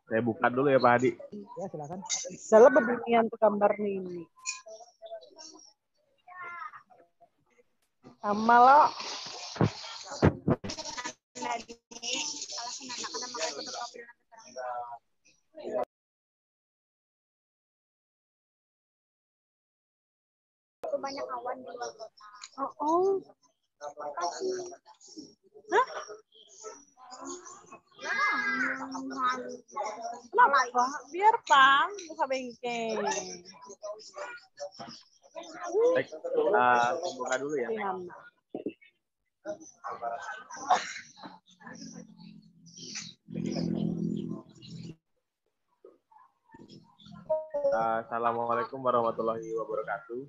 Saya buka dulu ya Pak Hadi. Ya silakan. Salah berdunian tuh gambar ini. Sama lo. Banyak awan di luar kota. Oh. Hah? Kenapa? Biar Pang buka bengkel. Baik, saya buka dulu ya. Assalamualaikum warahmatullahi wabarakatuh.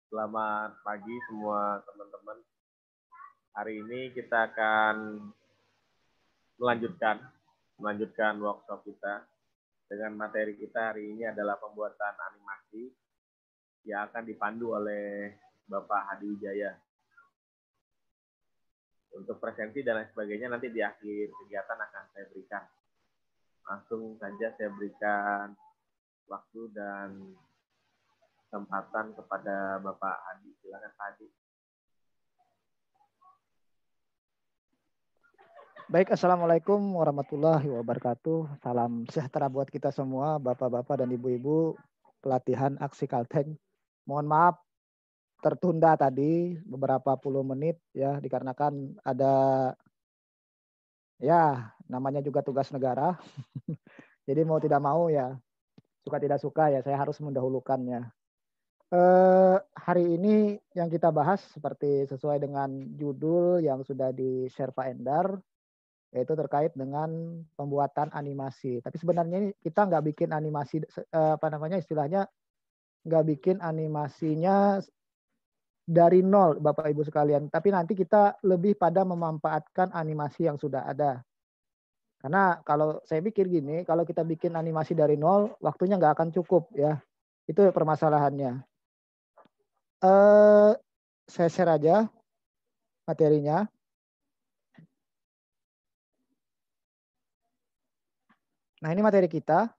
Selamat pagi semua teman-teman. Hari ini kita akan melanjutkan workshop kita dengan materi kita hari ini adalah pembuatan animasi yang akan dipandu oleh Bapak Hadi Wijaya. Untuk presensi dan lain sebagainya nanti di akhir kegiatan akan saya berikan. Langsung saja saya berikan waktu dan kesempatan kepada Bapak Hadi. Silakan Pak Hadi. Baik, Assalamualaikum warahmatullahi wabarakatuh. Salam sejahtera buat kita semua, Bapak-Bapak dan Ibu-Ibu pelatihan aksi Kalteng. Mohon maaf tertunda tadi beberapa puluh menit ya, dikarenakan ada ya namanya juga tugas negara. Jadi mau tidak mau ya, suka tidak suka ya saya harus mendahulukannya. Hari ini yang kita bahas seperti sesuai dengan judul yang sudah di-share Pak Endar, yaitu terkait dengan pembuatan animasi. Tapi sebenarnya ini kita nggak bikin animasi, istilahnya nggak bikin animasinya dari nol Bapak Ibu sekalian. Tapi nanti kita lebih pada memanfaatkan animasi yang sudah ada. Karena kalau saya pikir gini, kalau kita bikin animasi dari nol, waktunya nggak akan cukup ya. Itu permasalahannya. Saya share aja materinya. Nah ini materi kita.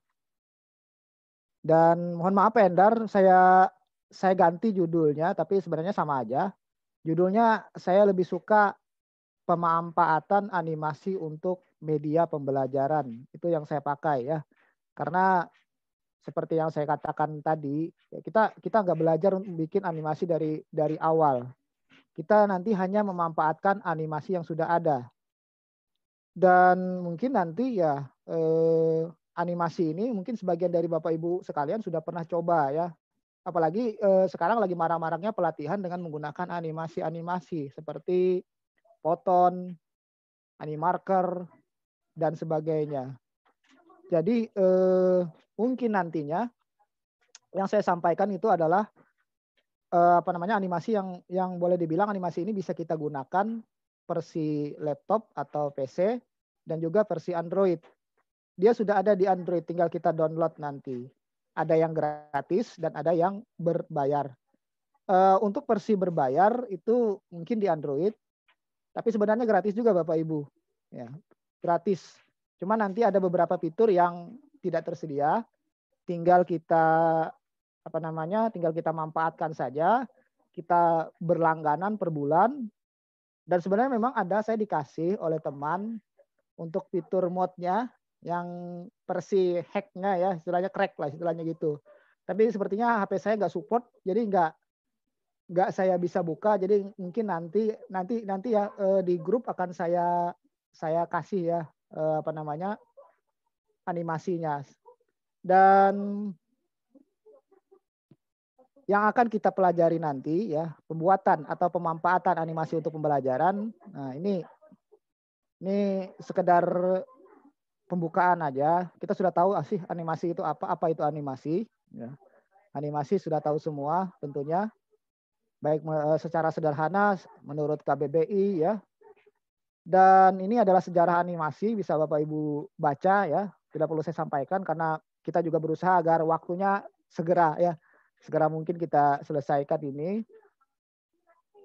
Dan mohon maaf Endar, saya ganti judulnya, tapi sebenarnya sama aja. Judulnya saya lebih suka pemanfaatan animasi untuk media pembelajaran. Itu yang saya pakai ya. Karena seperti yang saya katakan tadi, kita nggak belajar untuk bikin animasi dari awal. Kita nanti hanya memanfaatkan animasi yang sudah ada. Dan mungkin nanti ya animasi ini mungkin sebagian dari Bapak Ibu sekalian sudah pernah coba ya. Apalagi sekarang lagi marak-maraknya pelatihan dengan menggunakan animasi-animasi seperti Photon, Animarker, dan sebagainya. Jadi mungkin nantinya yang saya sampaikan itu adalah animasi yang boleh dibilang animasi ini bisa kita gunakan versi laptop atau PC dan juga versi Android. Dia sudah ada di Android, tinggal kita download nanti. Ada yang gratis dan ada yang berbayar. Untuk versi berbayar itu mungkin di Android, tapi sebenarnya gratis juga Bapak Ibu. Ya, gratis. Cuma nanti ada beberapa fitur yang tidak tersedia, tinggal kita tinggal kita manfaatkan saja. Kita berlangganan per bulan. Dan sebenarnya memang saya dikasih oleh teman untuk fitur mode-nya yang versi hack-nya ya, istilahnya crack lah istilahnya gitu. Tapi sepertinya HP saya nggak support, jadi nggak saya bisa buka. Jadi mungkin nanti ya di grup akan saya kasih ya animasinya. Dan yang akan kita pelajari nanti ya, pembuatan atau pemanfaatan animasi untuk pembelajaran. Nah, ini sekedar pembukaan aja. Kita sudah tahu sih animasi itu apa itu animasi ya. Animasi sudah tahu semua tentunya. Baik secara sederhana menurut KBBI ya. Dan ini adalah sejarah animasi, bisa Bapak Ibu baca ya. Tidak perlu saya sampaikan karena kita juga berusaha agar waktunya segera mungkin kita selesaikan ini.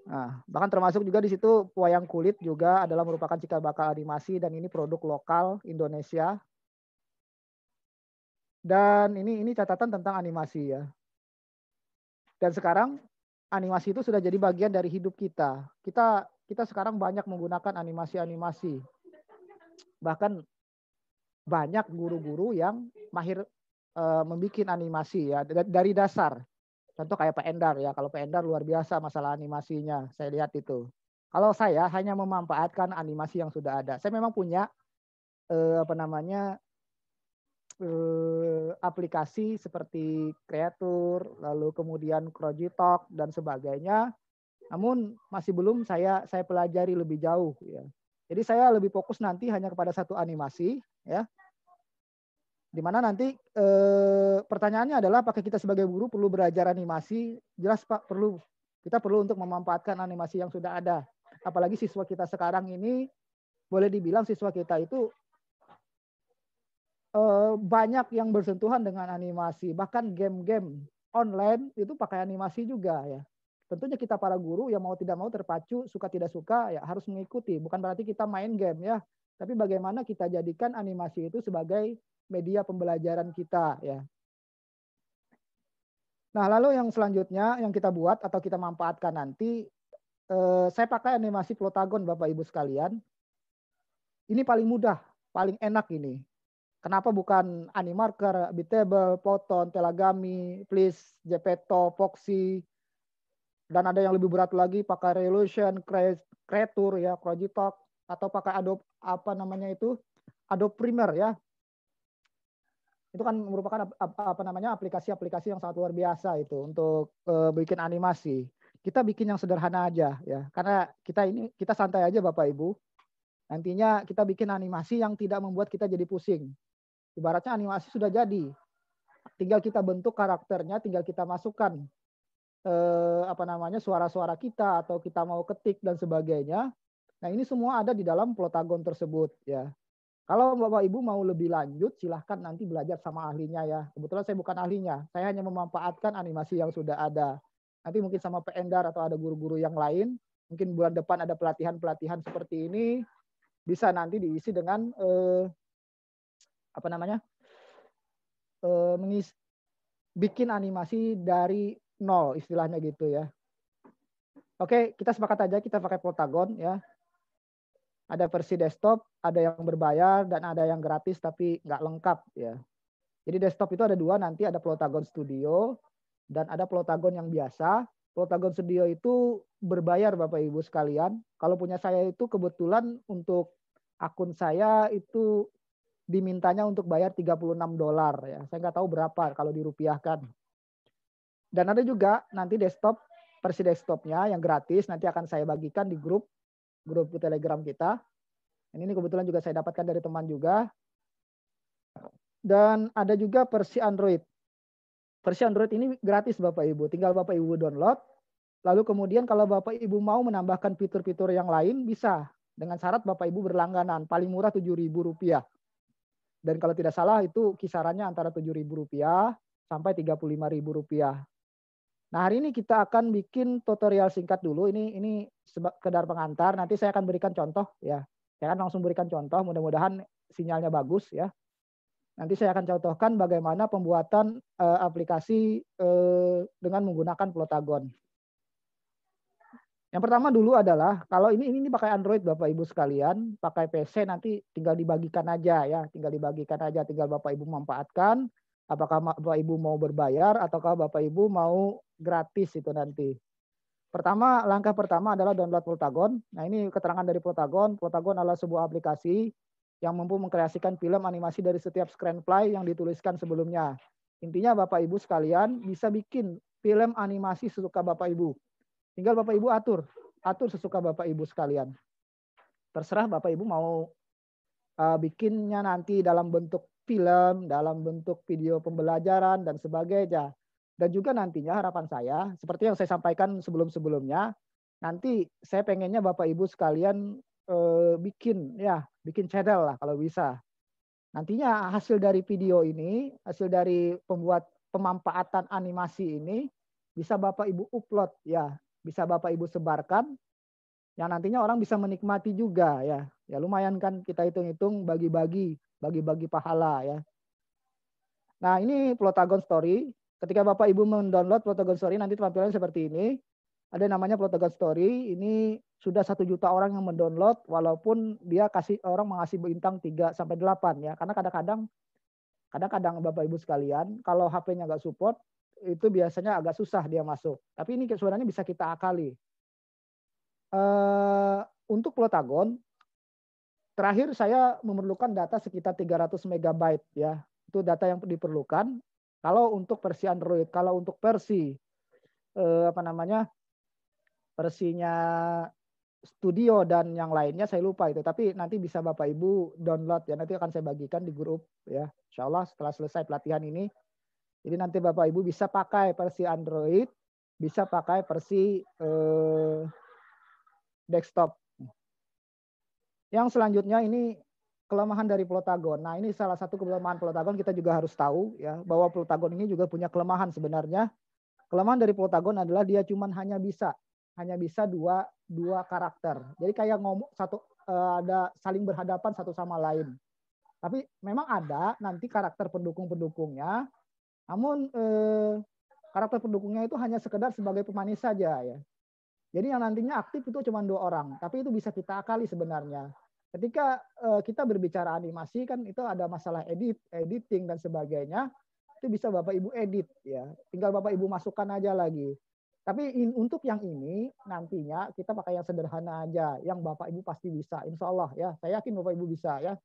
Nah, bahkan termasuk juga di situ wayang kulit juga adalah merupakan cikal bakal animasi dan ini produk lokal Indonesia. Dan ini catatan tentang animasi ya. Dan sekarang animasi itu sudah jadi bagian dari hidup kita. Kita sekarang banyak menggunakan animasi-animasi. Bahkan banyak guru-guru yang mahir membuat animasi ya dari dasar. Contoh kayak Pak Endar ya. Kalau Pak Endar luar biasa masalah animasinya. Saya lihat itu. Kalau saya hanya memanfaatkan animasi yang sudah ada. Saya memang punya aplikasi seperti Creator, lalu kemudian Crojitalk dan sebagainya. Namun masih belum saya pelajari lebih jauh ya. Jadi saya lebih fokus nanti hanya kepada satu animasi ya. Di mana nanti pertanyaannya adalah apakah kita sebagai guru perlu belajar animasi? Jelas Pak, perlu. Kita perlu untuk memanfaatkan animasi yang sudah ada. Apalagi siswa kita sekarang ini boleh dibilang siswa kita itu banyak yang bersentuhan dengan animasi, bahkan game-game online itu pakai animasi juga ya. Tentunya kita para guru yang mau tidak mau terpacu, suka tidak suka ya harus mengikuti. Bukan berarti kita main game ya, tapi bagaimana kita jadikan animasi itu sebagai media pembelajaran kita ya. Nah, lalu yang selanjutnya yang kita buat atau kita manfaatkan nanti, saya pakai animasi Plotagon Bapak Ibu sekalian. Ini paling mudah, paling enak ini. Kenapa bukan Animarker, Bitable, Photon, Telagami, Please, Gepetto, Foxy, dan ada yang lebih berat lagi pakai Revolution, Creator ya, Crojitalk, atau pakai Adobe Adobe Premiere ya. Itu kan merupakan aplikasi-aplikasi yang sangat luar biasa itu untuk bikin animasi. Kita bikin yang sederhana aja ya, karena kita santai aja Bapak Ibu. Nantinya kita bikin animasi yang tidak membuat kita jadi pusing. Ibaratnya animasi sudah jadi, tinggal kita bentuk karakternya, tinggal kita masukkan suara-suara kita atau kita mau ketik dan sebagainya. Nah ini semua ada di dalam Plotagon tersebut ya. Kalau Bapak Ibu mau lebih lanjut, silahkan nanti belajar sama ahlinya ya. Kebetulan saya bukan ahlinya, saya hanya memanfaatkan animasi yang sudah ada. Nanti mungkin sama Pak Endar atau ada guru-guru yang lain, mungkin bulan depan ada pelatihan-pelatihan seperti ini, bisa nanti diisi dengan bikin animasi dari nol istilahnya gitu ya. Oke, kita sepakat aja kita pakai Plotagon ya. Ada versi desktop, ada yang berbayar dan ada yang gratis tapi nggak lengkap ya. Jadi desktop itu ada dua, nanti ada Plotagon Studio dan ada Plotagon yang biasa. Plotagon Studio itu berbayar Bapak Ibu sekalian. Kalau punya saya itu kebetulan untuk akun saya itu dimintanya untuk bayar $36 ya. Saya nggak tahu berapa kalau dirupiahkan. Dan ada juga nanti versi desktopnya yang gratis nanti akan saya bagikan di grup Telegram kita. Ini kebetulan juga saya dapatkan dari teman juga. Dan ada juga versi Android. Versi Android ini gratis Bapak Ibu. Tinggal Bapak Ibu download. Lalu kemudian kalau Bapak Ibu mau menambahkan fitur-fitur yang lain bisa. Dengan syarat Bapak Ibu berlangganan. Paling murah Rp7.000. Dan kalau tidak salah itu kisarannya antara Rp7.000 sampai Rp35.000. Nah hari ini kita akan bikin tutorial singkat dulu. Ini sekedar pengantar. Nanti saya akan berikan contoh ya. Saya akan langsung berikan contoh. Mudah-mudahan sinyalnya bagus ya. Nanti saya akan contohkan bagaimana pembuatan aplikasi dengan menggunakan Plotagon. Yang pertama dulu adalah kalau ini pakai Android Bapak Ibu sekalian, pakai PC nanti tinggal dibagikan aja ya, tinggal Bapak Ibu manfaatkan. Apakah Bapak Ibu mau berbayar ataukah Bapak Ibu mau gratis itu nanti. Langkah pertama adalah download Plotagon. Nah ini keterangan dari Plotagon. Plotagon adalah sebuah aplikasi yang mampu mengkreasikan film animasi dari setiap screenplay yang dituliskan sebelumnya. Intinya Bapak Ibu sekalian bisa bikin film animasi sesuka Bapak Ibu. Tinggal Bapak Ibu atur sesuka Bapak Ibu sekalian. Terserah Bapak Ibu mau bikinnya nanti dalam bentuk film, dalam bentuk video pembelajaran dan sebagainya. Dan juga nantinya harapan saya, seperti yang saya sampaikan sebelum-sebelumnya, nanti saya pengennya Bapak Ibu sekalian bikin channel lah kalau bisa. Nantinya hasil dari video ini, hasil dari pemanfaatan animasi ini bisa Bapak Ibu upload ya. Bisa Bapak Ibu sebarkan, yang nantinya orang bisa menikmati juga ya. Ya lumayan kan kita hitung-hitung bagi-bagi pahala ya. Nah, ini Plotagon Story. Ketika Bapak Ibu mendownload Plotagon Story, nanti tampilannya seperti ini. Ada namanya Plotagon Story. Ini sudah 1 juta orang yang mendownload, walaupun dia mengasih bintang 3 sampai 8 ya. Karena kadang-kadang Bapak Ibu sekalian, kalau HP-nya nggak support, itu biasanya agak susah dia masuk. Tapi ini sebenarnya bisa kita akali. Untuk Plotagon, terakhir saya memerlukan data sekitar 300 MB ya. Itu data yang diperlukan. Kalau untuk versi Android, kalau untuk versi versinya Studio dan yang lainnya saya lupa itu. Tapi nanti bisa Bapak Ibu download ya. Nanti akan saya bagikan di grup ya. Insya Allah setelah selesai pelatihan ini. Jadi nanti Bapak Ibu bisa pakai versi Android, bisa pakai versi desktop. Yang selanjutnya ini kelemahan dari Plotagon. Nah, ini salah satu kelemahan Plotagon, kita juga harus tahu ya bahwa Plotagon ini juga punya kelemahan sebenarnya. Kelemahan dari Plotagon adalah dia hanya bisa dua karakter. Jadi kayak ngomong ada saling berhadapan satu sama lain. Tapi memang ada nanti karakter pendukung-pendukungnya. Namun karakter pendukungnya itu hanya sekedar sebagai pemanis saja ya. Jadi yang nantinya aktif itu cuma 2 orang, tapi itu bisa kita akali sebenarnya. Ketika kita berbicara animasi kan itu ada masalah editing dan sebagainya, itu bisa Bapak Ibu edit ya. Tinggal Bapak Ibu masukkan aja lagi. Tapi untuk yang ini nantinya kita pakai yang sederhana aja, yang Bapak Ibu pasti bisa, insya Allah ya. Saya yakin Bapak Ibu bisa ya.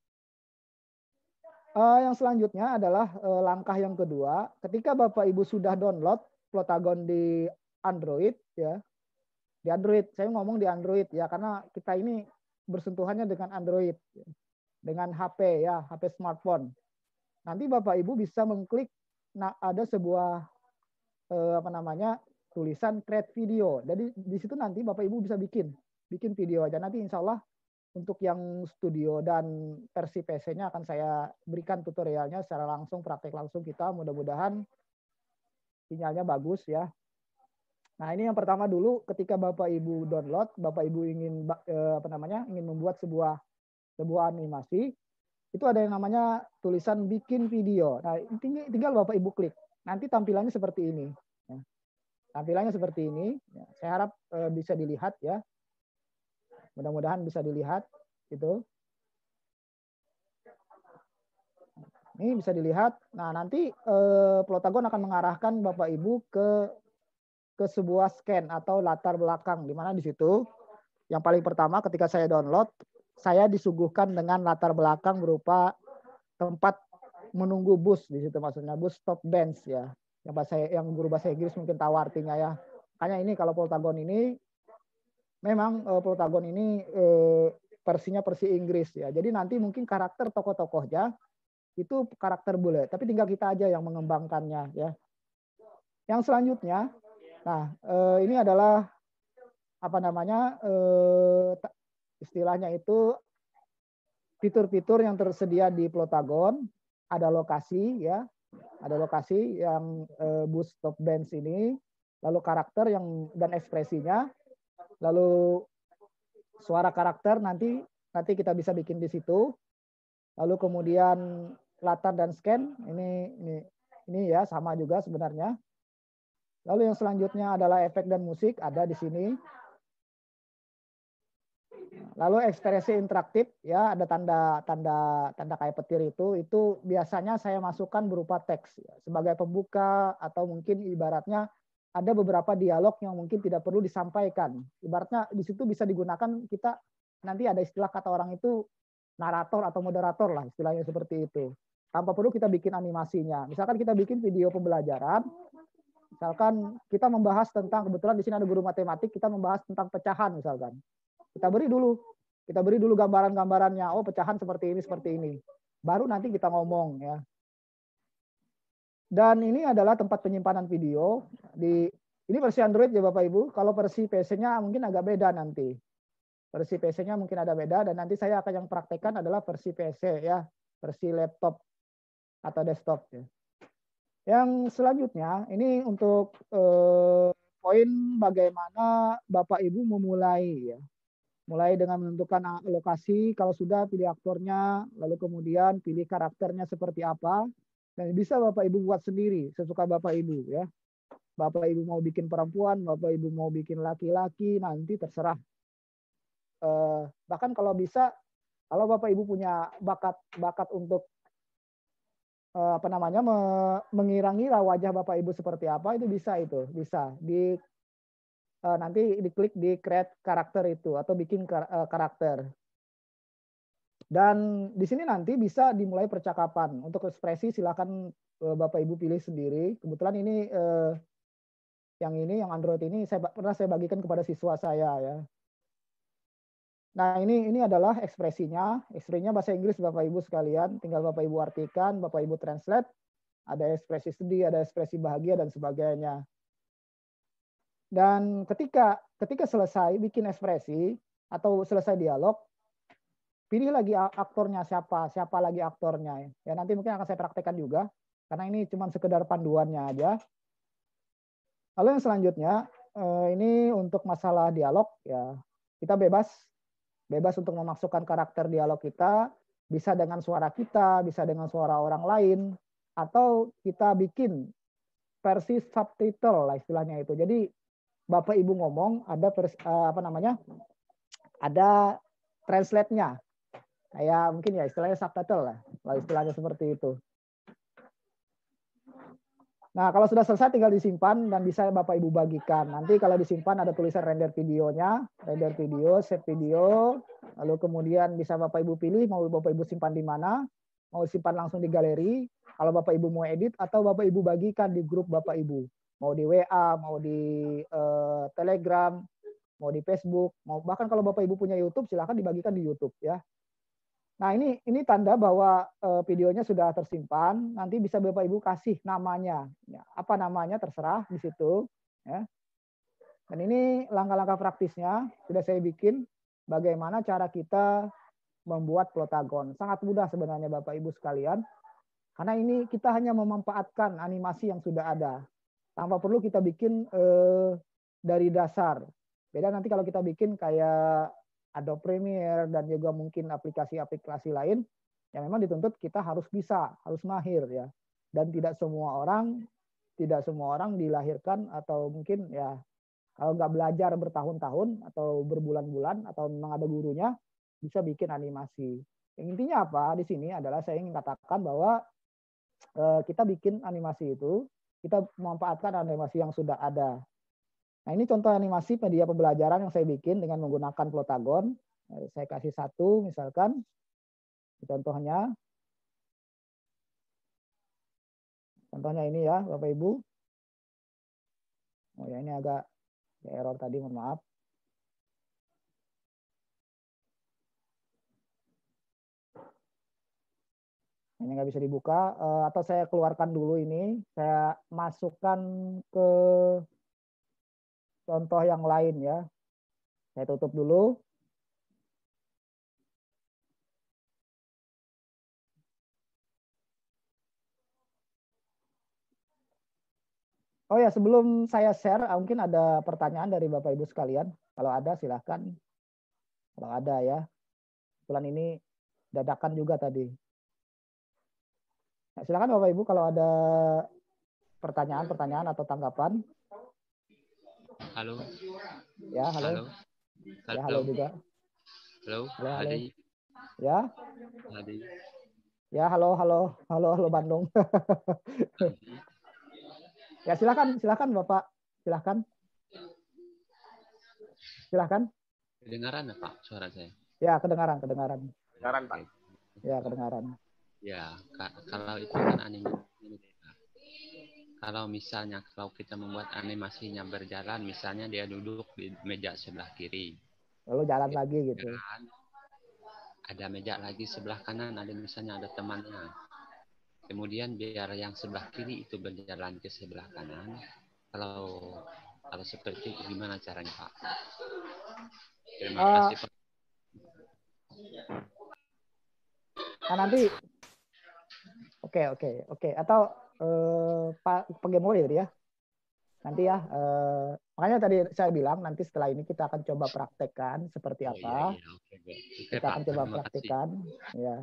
Yang selanjutnya adalah langkah yang kedua, ketika Bapak Ibu sudah download Plotagon di Android ya. Di Android, saya ngomong di Android ya, karena kita ini bersentuhannya dengan Android, dengan HP ya, HP smartphone. Nanti Bapak Ibu bisa mengklik, ada sebuah tulisan create video. Jadi di situ nanti Bapak Ibu bisa bikin video aja. Nanti insya Allah untuk yang studio dan versi PC-nya akan saya berikan tutorialnya secara langsung, praktek langsung kita. Mudah-mudahan sinyalnya bagus ya. Nah, ini yang pertama dulu, ketika Bapak Ibu download, Bapak Ibu ingin ingin membuat sebuah animasi, itu ada yang namanya tulisan bikin video. Nah, tinggal Bapak Ibu klik. Nanti tampilannya seperti ini. Ya. Tampilannya seperti ini. Ya. Saya harap bisa dilihat ya. Mudah-mudahan bisa dilihat gitu. Ini bisa dilihat. Nah, nanti Plotagon akan mengarahkan Bapak Ibu ke sebuah scan atau latar belakang, di mana di situ yang paling pertama ketika saya download, saya disuguhkan dengan latar belakang berupa tempat menunggu bus di situ, maksudnya bus stop bench ya. Yang guru bahasa Inggris mungkin tahu artinya ya. Makanya ini kalau Plotagon ini memang Plotagon ini versinya versi Inggris ya. Jadi nanti mungkin karakter tokoh-tokohnya itu karakter bule, tapi tinggal kita aja yang mengembangkannya ya. Yang selanjutnya, nah, ini adalah istilahnya itu fitur-fitur yang tersedia di Plotagon. Ada lokasi ya, ada lokasi yang bus stop bench ini, lalu karakter dan ekspresinya, lalu suara karakter nanti kita bisa bikin di situ. Lalu kemudian latar dan scan ini ya sama juga sebenarnya. Lalu yang selanjutnya adalah efek dan musik, ada di sini. Lalu ekspresi interaktif ya, ada tanda kayak petir itu biasanya saya masukkan berupa teks ya, sebagai pembuka, atau mungkin ibaratnya ada beberapa dialog yang mungkin tidak perlu disampaikan. Ibaratnya di situ bisa digunakan, kita nanti ada istilah kata orang itu narator atau moderator lah, istilahnya seperti itu. Tanpa perlu kita bikin animasinya. Misalkan kita bikin video pembelajaran, misalkan kita membahas tentang, kebetulan di sini ada guru matematik, kita membahas tentang pecahan misalkan. Kita beri dulu gambaran-gambarannya. Oh, pecahan seperti ini. Baru nanti kita ngomong ya. Dan ini adalah tempat penyimpanan video. Ini versi Android ya Bapak Ibu. Kalau versi PC-nya mungkin agak beda nanti. Versi PC-nya mungkin ada beda, dan nanti saya akan yang praktekkan adalah versi PC ya, versi laptop atau desktop ya. Yang selanjutnya ini untuk poin bagaimana Bapak Ibu memulai ya. Mulai dengan menentukan lokasi, kalau sudah pilih aktornya, lalu kemudian pilih karakternya seperti apa. Dan bisa Bapak Ibu buat sendiri, sesuka Bapak Ibu ya. Bapak Ibu mau bikin perempuan, Bapak Ibu mau bikin laki-laki, nanti terserah. Bahkan kalau bisa, kalau Bapak Ibu punya bakat untuk apa namanya mengira-ngira wajah Bapak Ibu seperti apa, itu bisa di nanti diklik di create karakter itu atau bikin karakter. Dan di sini nanti bisa dimulai percakapan. Untuk ekspresi silakan Bapak Ibu pilih sendiri. Kebetulan ini yang Android ini pernah saya bagikan kepada siswa saya ya. Nah, ini adalah ekspresinya. Ekspresinya bahasa Inggris Bapak Ibu sekalian, tinggal Bapak Ibu artikan, Bapak Ibu translate. Ada ekspresi sedih, ada ekspresi bahagia dan sebagainya. Dan ketika selesai bikin ekspresi atau selesai dialog, pilih lagi aktornya siapa lagi aktornya. Ya nanti mungkin akan saya praktekkan juga, karena ini cuma sekedar panduannya aja. Lalu yang selanjutnya, ini untuk masalah dialog, ya kita bebas untuk memasukkan karakter dialog kita, bisa dengan suara kita, bisa dengan suara orang lain, atau kita bikin versi subtitle lah istilahnya itu. Jadi Bapak Ibu ngomong ada ada translate-nya. Kayak mungkin ya istilahnya subtitle lah istilahnya seperti itu. Nah, kalau sudah selesai tinggal disimpan dan bisa Bapak Ibu bagikan. Nanti kalau disimpan ada tulisan render videonya, render video, save video, lalu kemudian bisa Bapak Ibu pilih mau Bapak Ibu simpan di mana, mau simpan langsung di galeri, kalau Bapak Ibu mau edit atau Bapak Ibu bagikan di grup Bapak Ibu, mau di WA, mau di Telegram, mau di Facebook, mau bahkan kalau Bapak Ibu punya YouTube silakan dibagikan di YouTube ya. Nah, ini tanda bahwa videonya sudah tersimpan. Nanti bisa Bapak Ibu kasih namanya. Ya, apa namanya terserah di situ. Ya. Dan ini langkah-langkah praktisnya sudah saya bikin. Bagaimana cara kita membuat plotagon. Sangat mudah sebenarnya Bapak Ibu sekalian. Karena ini kita hanya memanfaatkan animasi yang sudah ada. Tanpa perlu kita bikin dari dasar. Beda nanti kalau kita bikin kayak Adobe Premiere dan juga mungkin aplikasi-aplikasi lain, yang memang dituntut kita harus bisa, harus mahir ya. Dan tidak semua orang dilahirkan atau mungkin ya kalau nggak belajar bertahun-tahun atau berbulan-bulan atau memang ada gurunya bisa bikin animasi. Yang intinya apa di sini adalah saya ingin katakan bahwa kita bikin animasi itu, kita memanfaatkan animasi yang sudah ada. Nah, ini contoh animasi media pembelajaran yang saya bikin dengan menggunakan plotagon. Saya kasih satu misalkan. Contohnya ini ya Bapak Ibu. Oh ya, ini agak error tadi, mohon maaf. Ini nggak bisa dibuka. Atau saya keluarkan dulu ini. Saya masukkan ke contoh yang lain ya. Saya tutup dulu. Oh ya, sebelum saya share, mungkin ada pertanyaan dari Bapak Ibu sekalian. Kalau ada silahkan. Kalau ada ya. Kebetulan ini dadakan juga tadi. Nah, silakan Bapak Ibu kalau ada pertanyaan atau tanggapan. Halo. Ya, halo. Ya, halo juga. Halo. Hadi. Ya. Hadi. Ya, halo Bandung. Ya, silakan Bapak. Silakan. Kedengaran Pak suara saya? Ya, kedengaran. Kedengaran, Pak. Ya, kedengaran. Ya, kalau itu kan animasi. Kalau misalnya kita membuat animasinya berjalan, misalnya dia duduk di meja sebelah kiri. Lalu jalan lagi gitu. Ada meja lagi sebelah kanan, misalnya ada temannya. Kemudian biar yang sebelah kiri itu berjalan ke sebelah kanan. Kalau seperti itu gimana caranya Pak? Terima kasih Pak. Nah, nanti Oke. Atau Pak Gemoli tadi ya. Nanti ya. Makanya tadi saya bilang nanti setelah ini kita akan coba praktekkan seperti apa. Iya. Oke, kita Pak. akan coba praktekkan. Ya.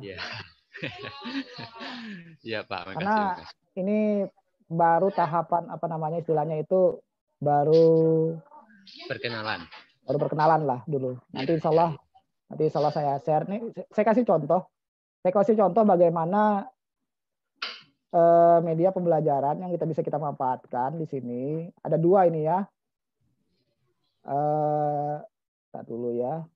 Iya Pak, Karena makasih. ini baru tahapan apa namanya istilahnya itu baru Perkenalan. berkenalan lah dulu. Iya, iya. Nanti insya Allah saya share nih. Saya kasih contoh. Saya kasih contoh bagaimana media pembelajaran yang bisa kita manfaatkan di sini. Ada dua ini ya. Kita dulu ya.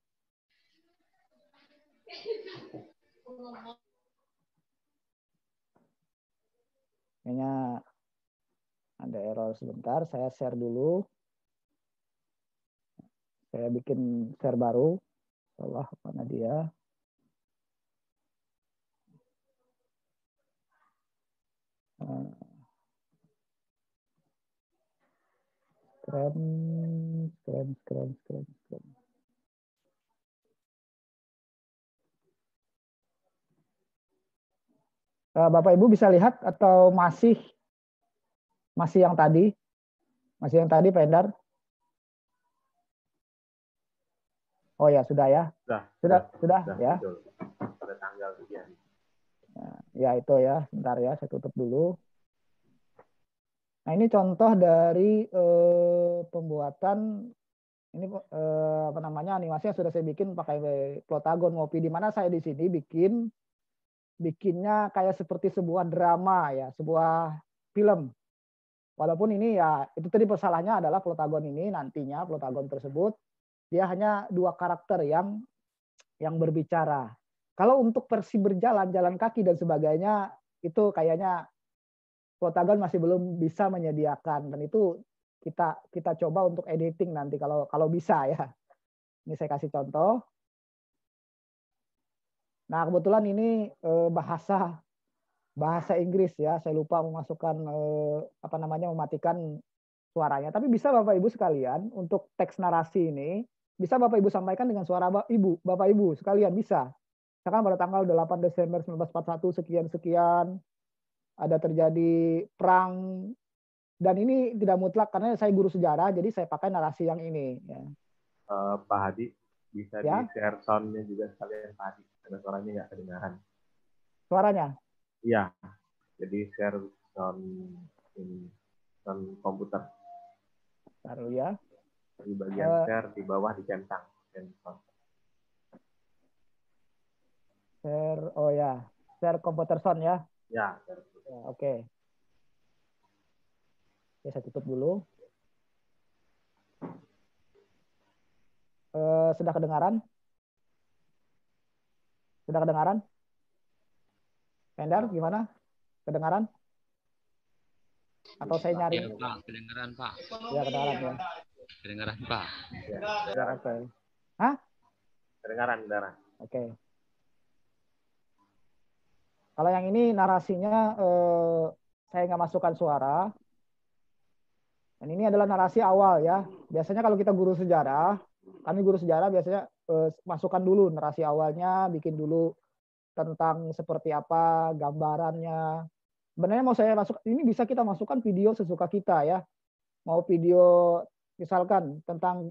Kayaknya ada error sebentar. Saya share dulu. Saya bikin share baru. Allah, mana dia? Keren. Bapak Ibu bisa lihat atau masih yang tadi? Masih yang tadi, Pak Endar? Oh ya, sudah ya. Sudah ya. Betul. Pada tanggal sekian. Ya itu ya, bentar ya, saya tutup dulu. Nah ini contoh dari pembuatan ini apa namanya animasi yang sudah saya bikin pakai Plotagon Ngopi, di mana saya di sini bikinnya kayak seperti sebuah drama ya, sebuah film. Walaupun ini ya itu tadi masalahnya adalah Plotagon ini nantinya Plotagon tersebut dia hanya dua karakter yang berbicara. Kalau untuk versi berjalan, jalan kaki dan sebagainya itu kayaknya Plotagon masih belum bisa menyediakan, dan itu kita coba untuk editing nanti kalau bisa ya. Ini saya kasih contoh. Nah kebetulan ini bahasa Inggris ya. Saya lupa memasukkan apa namanya mematikan suaranya. Tapi bisa Bapak Ibu sekalian untuk teks narasi ini bisa Bapak Ibu sampaikan dengan suara Bapak Ibu sekalian bisa. Misalkan pada tanggal 8 Desember 1941 sekian-sekian ada terjadi perang, dan ini tidak mutlak karena saya guru sejarah jadi saya pakai narasi yang ini ya. Pak Hadi bisa Ya. di-share sound-nya juga sekalian Pak Hadi karena suaranya nggak kedengaran. Suaranya? Iya. Jadi share sound komputer. Taruh ya. Di bagian share di bawah dicentang. Share, oh ya, share komputer sound ya. Ya. Oke. Ya, saya tutup dulu. Sudah kedengaran? Sudah kedengaran? Endar, gimana? Kedengaran? Atau saya nyari? Ya, Pak, kedengaran, Pak. Ya, kedengaran ya. Kedengaran, Pak. Ya, oke. Hah? Kedengaran. Oke. Kalau yang ini narasinya saya nggak masukkan suara. Dan ini adalah narasi awal ya. Biasanya kalau kita guru sejarah, kami guru sejarah biasanya masukkan dulu narasi awalnya, bikin dulu tentang seperti apa gambarannya. Sebenarnya mau saya masuk, ini bisa kita masukkan video sesuka kita ya. Mau video misalkan tentang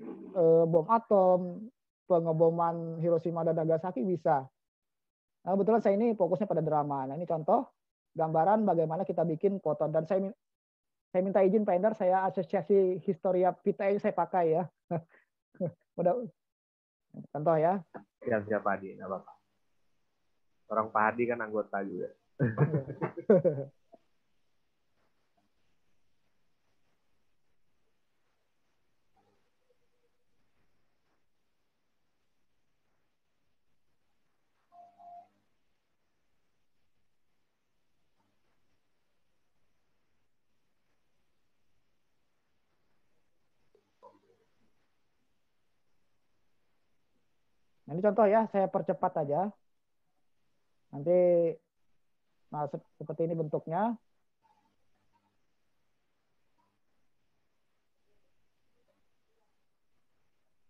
bom atom, pengeboman Hiroshima dan Nagasaki bisa. Nah, kebetulan saya ini fokusnya pada drama. Nah, ini contoh gambaran bagaimana kita bikin foto. Dan saya minta izin Pak Endar, saya asosiasi Historia Vita ini saya pakai ya. Udah contoh ya. Siap Pak Hadi, nggak apa-apa. Orang Pak Hadi kan anggota juga. Nah, ini contoh ya, saya percepat aja. Nanti nah seperti ini bentuknya.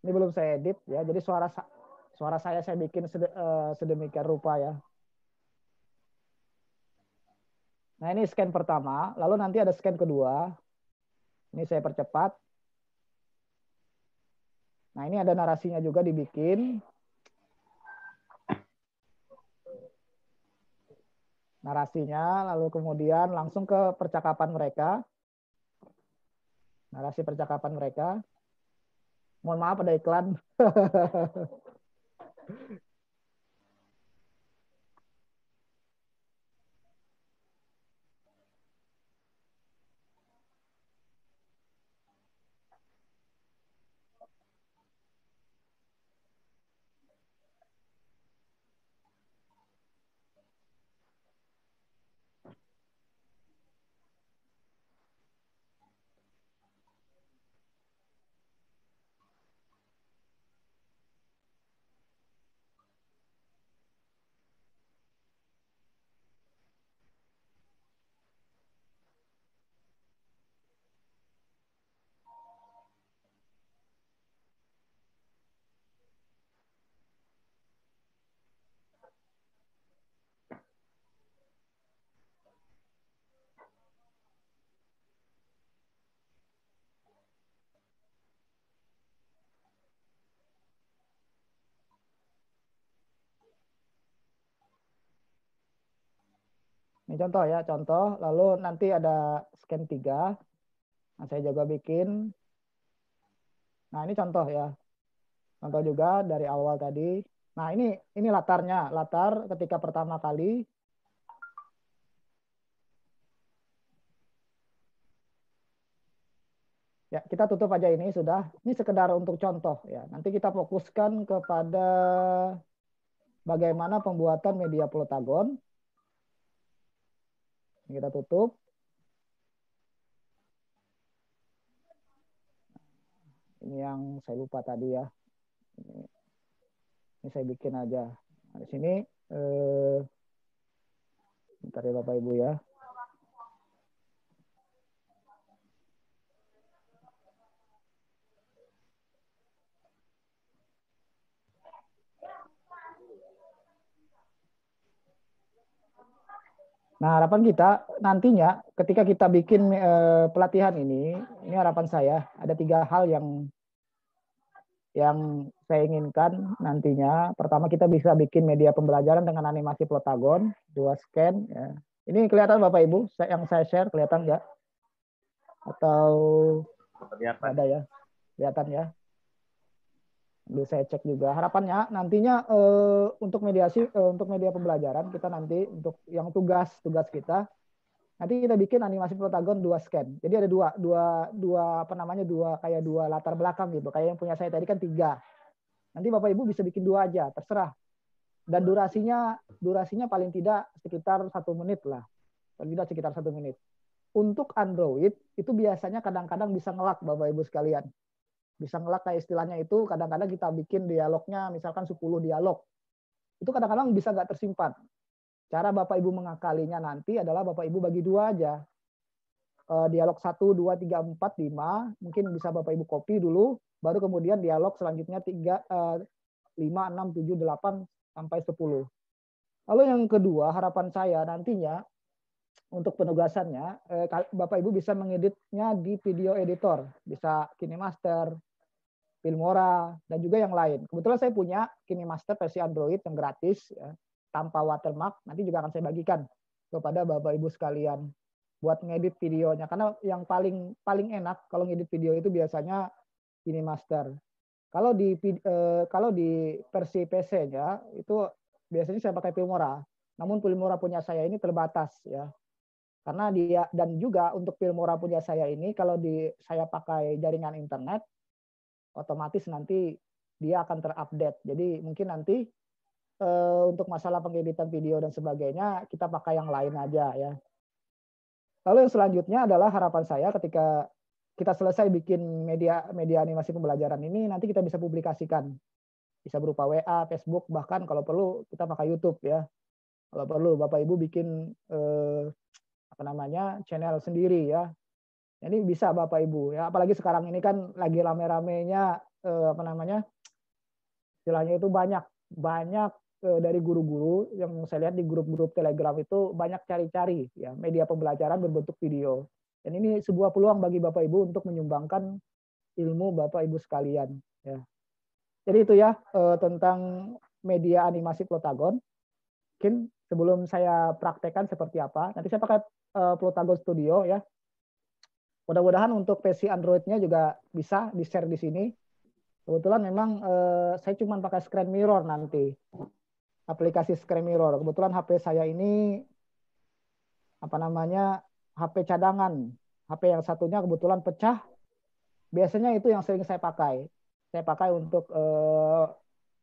Ini belum saya edit ya. Jadi suara saya bikin sedemikian rupa ya. Nah, ini scan pertama, lalu nanti ada scan kedua. Ini saya percepat. Nah, ini ada narasinya juga dibikin. narasinya, lalu kemudian langsung ke percakapan mereka, narasi percakapan mereka. Mohon maaf ada iklan. Ini contoh ya, contoh. Lalu nanti ada scan 3. Nah, saya juga bikin. Nah, ini contoh ya. Contoh juga dari awal tadi. Nah, ini latarnya. Latar ketika pertama kali. Ya, kita tutup aja ini sudah. Ini sekedar untuk contoh ya. Nanti kita fokuskan kepada bagaimana pembuatan media plotagon. Ini kita tutup. Ini yang saya lupa tadi ya. Ini saya bikin aja. Nah, di sini bentar ya Bapak Ibu ya. Nah, harapan kita nantinya ketika kita bikin pelatihan ini harapan saya ada 3 hal yang saya inginkan nantinya. Pertama, kita bisa bikin media pembelajaran dengan animasi plotagon, 2 scan. Ya. Ini kelihatan Bapak Ibu yang saya share, kelihatan nggak? Atau ada ya? Kelihatan ya? Lalu saya cek juga. Harapannya nantinya untuk mediasi, untuk media pembelajaran kita nanti untuk yang tugas kita nanti kita bikin animasi plotagon 2 scan. Jadi ada dua apa namanya kayak 2 latar belakang gitu. Kayak yang punya saya tadi kan 3. Nanti Bapak Ibu bisa bikin 2 aja, terserah. Dan durasinya paling tidak sekitar 1 menit lah. Paling tidak sekitar 1 menit. Untuk Android itu biasanya kadang-kadang bisa ngelak Bapak Ibu sekalian. Bisa ngelak kayak istilahnya itu kadang-kadang kita bikin dialognya misalkan 10 dialog. Itu kadang-kadang bisa nggak tersimpan. Cara Bapak Ibu mengakalinya nanti adalah Bapak Ibu bagi 2 aja. Dialog 1, 2, 3, 4, 5. Mungkin bisa Bapak Ibu copy dulu. Baru kemudian dialog selanjutnya 3, 5, 6, 7, 8, sampai 10. Lalu yang kedua, harapan saya nantinya untuk penugasannya, Bapak Ibu bisa mengeditnya di video editor. Bisa KineMaster, Filmora, dan juga yang lain. Kebetulan saya punya KineMaster versi Android yang gratis, ya, tanpa watermark. Nanti juga akan saya bagikan kepada Bapak Ibu sekalian buat ngedit videonya. Karena yang paling enak kalau ngedit video itu biasanya KineMaster. Kalau di versi PC-nya itu biasanya saya pakai Filmora. Namun Filmora punya saya ini terbatas ya. Karena dia dan juga untuk Filmora punya saya ini kalau saya pakai jaringan internet otomatis nanti dia akan terupdate. Jadi mungkin nanti untuk masalah pengeditan video dan sebagainya kita pakai yang lain aja ya. Lalu yang selanjutnya adalah harapan saya ketika kita selesai bikin media animasi pembelajaran ini nanti kita bisa publikasikan. Bisa berupa WA, Facebook, bahkan kalau perlu kita pakai YouTube ya. Kalau perlu Bapak Ibu bikin channel sendiri ya. Ini bisa Bapak Ibu ya, apalagi sekarang ini kan lagi rame-ramenya istilahnya itu banyak dari guru-guru yang saya lihat di grup-grup Telegram itu banyak cari-cari ya media pembelajaran berbentuk video. Dan ini sebuah peluang bagi Bapak Ibu untuk menyumbangkan ilmu Bapak Ibu sekalian ya. Jadi itu ya tentang media animasi plotagon. mungkin sebelum saya praktekkan seperti apa, nanti saya pakai Plotagon Studio ya. Mudah-mudahan untuk versi Android-nya juga bisa di-share di sini. Kebetulan memang saya cuma pakai Screen Mirror nanti. Aplikasi Screen Mirror. Kebetulan HP saya ini HP cadangan. HP yang satunya kebetulan pecah. Biasanya itu yang sering saya pakai. Saya pakai untuk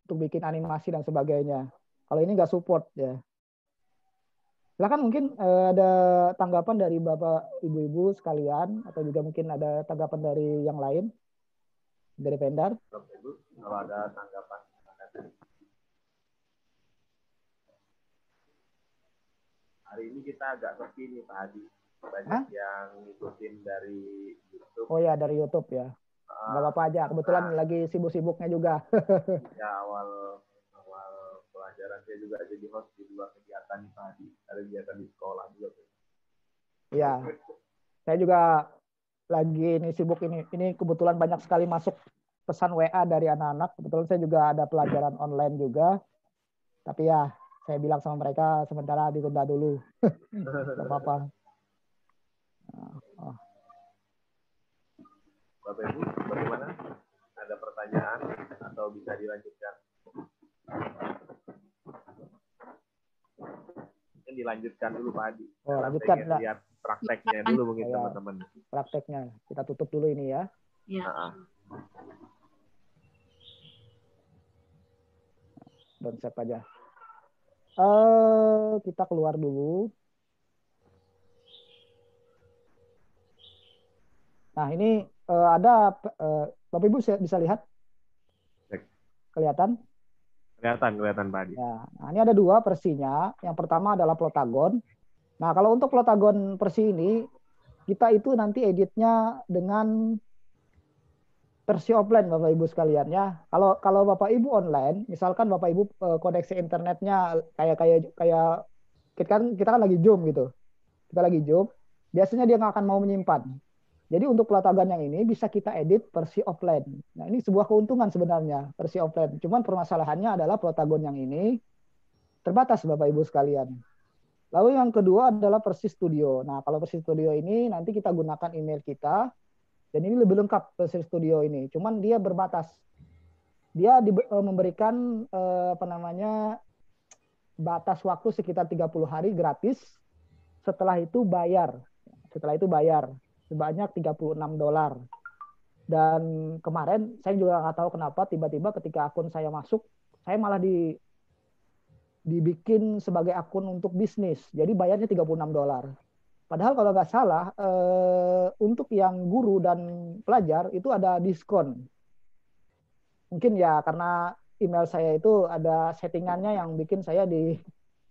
bikin animasi dan sebagainya. Kalau ini nggak support ya. Silakan mungkin ada tanggapan dari Bapak Ibu-ibu sekalian atau juga mungkin ada tanggapan dari yang lain dari Pendar. Kalau ada tanggapan. Hari ini kita agak sepi nih Pak Hadi. Banyak yang ngikutin dari YouTube. Oh ya, dari YouTube ya. Nggak apa-apa aja. Kebetulan lagi sibuk-sibuknya juga. Ya awal pelajaran saya juga jadi host di dua kegiatan nih Pak Hadi. Ada kegiatan di sekolah juga. Iya. Saya juga lagi ini sibuk ini. Ini kebetulan banyak sekali masuk pesan WA dari anak-anak. Kebetulan saya juga ada pelajaran online juga. Tapi ya, saya bilang sama mereka sementara ditunda dulu. Nggak apa-apa. Bapak Ibu, bagaimana? Ada pertanyaan atau bisa dilanjutkan? Mungkin dilanjutkan dulu Pak Hadi. Oh, lanjutkan. Lihat prakteknya dulu mungkin teman-teman. Prakteknya. Kita tutup dulu ini ya. Iya. Don't save aja. Kita keluar dulu. Nah, ini ada Bapak Ibu bisa lihat? Kelihatan? Kelihatan Pak Hadi. Ya, nah ini ada dua versinya. Yang pertama adalah Plotagon. Nah, kalau untuk Plotagon versi ini, kita itu nanti editnya dengan versi offline Bapak Ibu sekalian ya. Kalau Bapak Ibu online, misalkan Bapak Ibu koneksi internetnya kayak kita kan lagi Zoom gitu. Kita lagi Zoom, biasanya dia nggak akan mau menyimpan. Jadi untuk Plotagon yang ini bisa kita edit versi offline. Nah, ini sebuah keuntungan sebenarnya versi offline. Cuman permasalahannya adalah Plotagon yang ini terbatas Bapak Ibu sekalian. Lalu yang kedua adalah versi studio. Nah, kalau versi studio ini nanti kita gunakan email kita. Dan ini lebih lengkap versi studio ini. Cuman dia berbatas. Dia memberikan batas waktu sekitar 30 hari gratis. Setelah itu bayar. Sebanyak $36. Dan kemarin saya juga nggak tahu kenapa tiba-tiba ketika akun saya masuk, saya malah dibikin sebagai akun untuk bisnis. Jadi bayarnya $36. Padahal kalau nggak salah, untuk yang guru dan pelajar itu ada diskon. Mungkin ya karena email saya itu ada settingannya yang bikin saya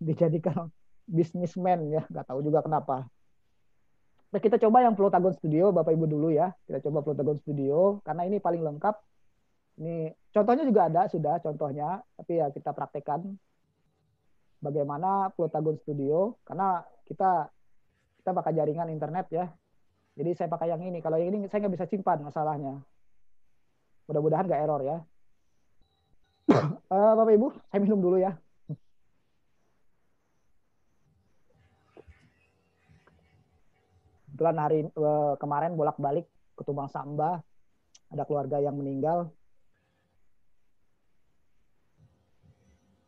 dijadikan businessman ya, nggak tahu juga kenapa. Nah, kita coba yang Plotagon Studio, Bapak Ibu dulu ya. Kita coba Plotagon Studio, karena ini paling lengkap. Ini contohnya juga ada, sudah contohnya. Tapi ya kita praktekkan bagaimana Plotagon Studio. Karena kita pakai jaringan internet ya. Jadi saya pakai yang ini. Kalau yang ini saya nggak bisa simpan masalahnya. Mudah-mudahan nggak error ya. Bapak Ibu, saya minum dulu ya. Kebetulan kemarin bolak-balik ke Tumbang Samba, ada keluarga yang meninggal.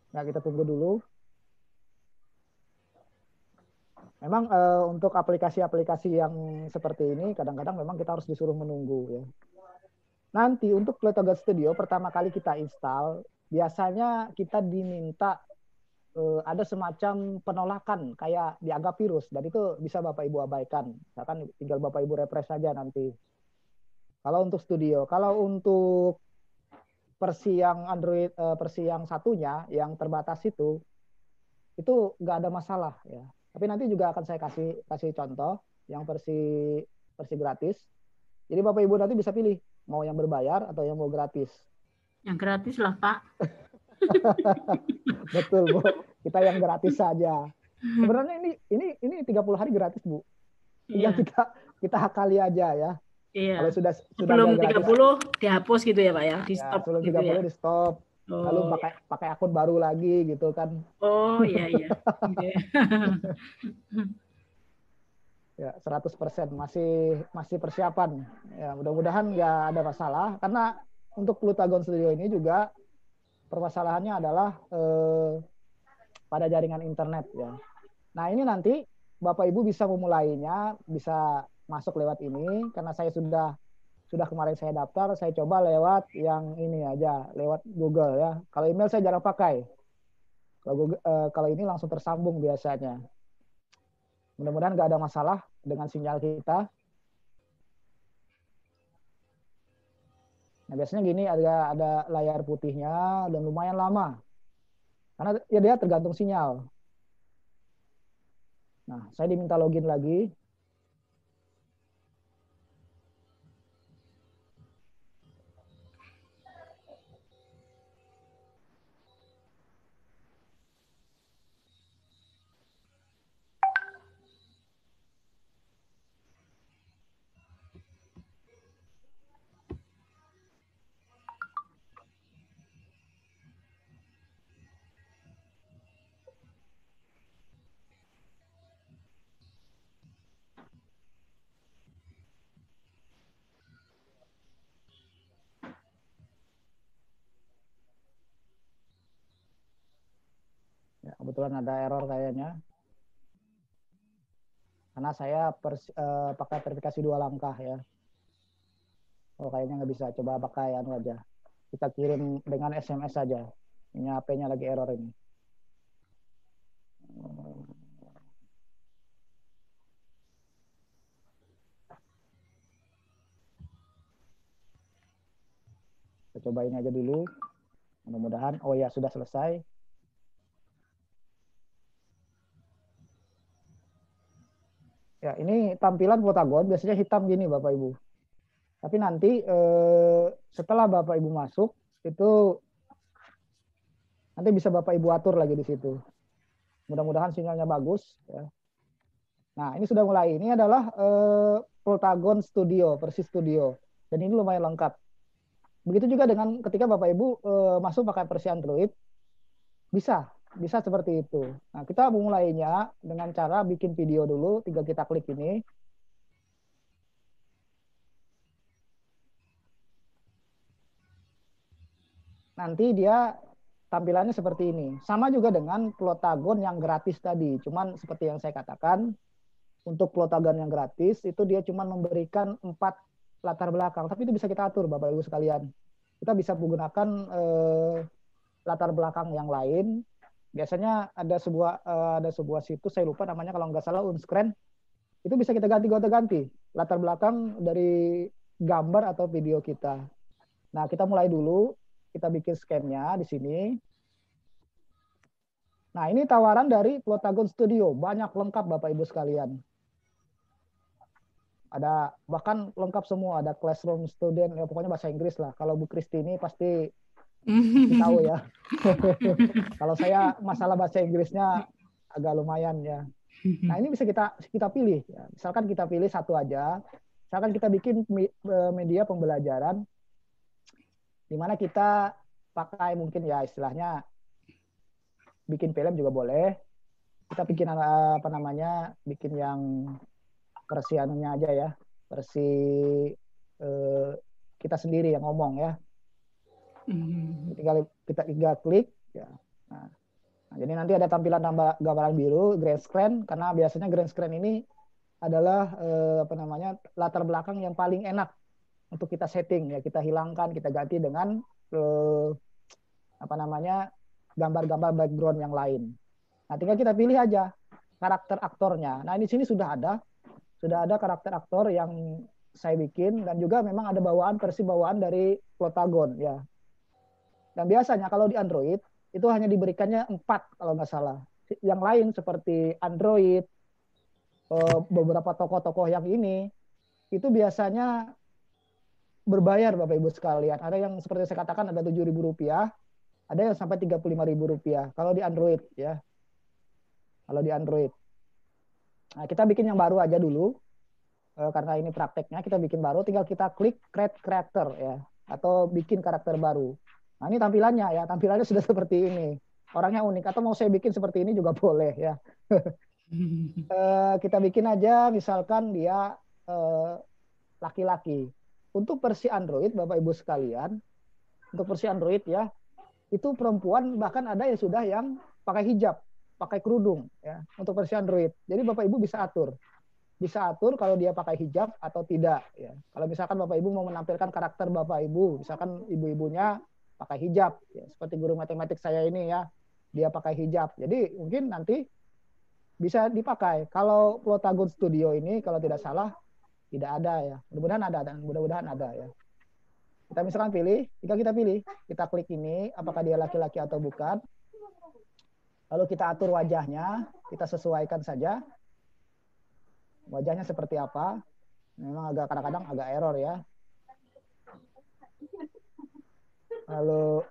Nah, kita tunggu dulu. Memang untuk aplikasi-aplikasi yang seperti ini, kadang-kadang memang kita harus disuruh menunggu ya. Nanti untuk Plotagon Studio pertama kali kita install, biasanya kita diminta ada semacam penolakan kayak dianggap virus, dan itu bisa Bapak Ibu abaikan. Misalkan tinggal Bapak Ibu refresh saja nanti. Kalau untuk studio, kalau untuk versi yang Android versi yang satunya yang terbatas itu nggak ada masalah ya. Tapi nanti juga akan saya kasih contoh yang versi gratis. Jadi Bapak Ibu nanti bisa pilih mau yang berbayar atau yang mau gratis. Yang gratis lah Pak. Betul Bu, kita yang gratis saja. Sebenarnya ini 30 hari gratis Bu. Tinggal kita akali aja ya. Iya. Kalau sudah sebelum gratis, 30 dihapus gitu ya Pak ya, di stop sebelum gitu 30 ya. di stop. lalu Oh, pakai pakai akun baru lagi gitu kan. oh iya iya. Oke. Ya, 100% masih persiapan. Ya, mudah-mudahan nggak ada masalah karena untuk Plutagon Studio ini juga permasalahannya adalah pada jaringan internet ya. Nah, ini nanti Bapak Ibu bisa memulainya, bisa masuk lewat ini karena saya sudah kemarin saya daftar, saya coba lewat yang ini aja, lewat Google ya. Kalau email saya jarang pakai. Kalau ini langsung tersambung biasanya. Mudah-mudahan nggak ada masalah dengan sinyal kita. Nah, biasanya gini ada layar putihnya dan lumayan lama. Karena ya dia tergantung sinyal. Nah, saya diminta login lagi. Ya, kebetulan ada error kayaknya. Karena saya pakai verifikasi 2 langkah ya. Oh, kayaknya nggak bisa. Coba pakai anu aja. Kita kirim dengan SMS saja. Ini HP-nya lagi error ini. Kita cobain aja dulu. Mudah-mudahan. Oh ya, sudah selesai. Ya, ini tampilan Plutagon biasanya hitam gini Bapak Ibu. Tapi nanti setelah Bapak Ibu masuk itu nanti bisa Bapak Ibu atur lagi di situ. Mudah-mudahan sinyalnya bagus ya. Nah, ini sudah mulai. Ini adalah Plutagon Studio, versi Studio. Dan ini lumayan lengkap. Begitu juga dengan ketika Bapak Ibu masuk pakai versi Android, bisa seperti itu. Nah, kita memulainya dengan cara bikin video dulu, tinggal kita klik ini. Nanti dia tampilannya seperti ini. Sama juga dengan Plutagon yang gratis tadi. Cuman seperti yang saya katakan, untuk Plutagon yang gratis, itu dia cuma memberikan 4 latar belakang. Tapi itu bisa kita atur, Bapak Ibu sekalian. Kita bisa menggunakan latar belakang yang lain. Biasanya ada sebuah situs, saya lupa namanya, kalau nggak salah Unscreen. Itu bisa kita ganti latar belakang dari gambar atau video kita. Nah, kita mulai dulu. Kita bikin scan-nya di sini. Nah, ini tawaran dari Plutagon Studio. Banyak lengkap Bapak Ibu sekalian. Ada bahkan lengkap semua. Ada Classroom Student, ya pokoknya bahasa Inggris lah. Kalau Bu Kristi ini pasti tahu ya. Kalau saya masalah bahasa Inggrisnya agak lumayan ya. Nah, ini bisa kita pilih. Ya. Misalkan kita pilih satu aja. Misalkan kita bikin media pembelajaran di mana kita pakai mungkin ya istilahnya bikin film juga boleh. Kita bikin bikin yang versi anunya aja ya, versi kita sendiri yang ngomong ya. Tinggal klik ya. Nah, jadi nanti ada tampilan gambaran biru green screen, karena biasanya green screen ini adalah latar belakang yang paling enak untuk kita setting ya, kita hilangkan, kita ganti dengan gambar-gambar background yang lain. Nah, tinggal kita pilih aja karakter aktornya. Nah, di sini sudah ada karakter aktor yang saya bikin, dan juga memang ada versi bawaan dari Plutagon ya. Dan biasanya kalau di Android itu hanya diberikannya 4 kalau nggak salah. Yang lain seperti Android, beberapa tokoh-tokoh yang ini itu biasanya berbayar Bapak Ibu sekalian. Ada yang seperti saya katakan ada Rp7.000, ada yang sampai Rp35.000 kalau di Android ya. Kalau di Android. Nah, kita bikin yang baru aja dulu. Karena ini prakteknya kita bikin baru, tinggal kita klik create character ya, atau bikin karakter baru. Nah, ini tampilannya ya. Tampilannya sudah seperti ini. Orangnya unik. Atau mau saya bikin seperti ini juga boleh ya. Kita bikin aja misalkan dia laki-laki. Untuk versi Android, Bapak Ibu sekalian, untuk versi Android ya, itu perempuan bahkan ada yang sudah yang pakai hijab, pakai kerudung ya, untuk versi Android. Jadi Bapak Ibu bisa atur. Bisa atur kalau dia pakai hijab atau tidak ya. Kalau misalkan Bapak Ibu mau menampilkan karakter Bapak Ibu, misalkan ibu-ibunya pakai hijab ya, seperti guru matematik saya ini ya, dia pakai hijab. Jadi mungkin nanti bisa dipakai. Kalau Plotagon Studio ini kalau tidak salah tidak ada ya. Mudah-mudahan ada dan mudah-mudahan ada ya. Kita misalkan pilih, jika kita pilih, kita klik ini apakah dia laki-laki atau bukan. Lalu kita atur wajahnya, kita sesuaikan saja. Wajahnya seperti apa? Memang agak kadang-kadang agak error ya. Lalu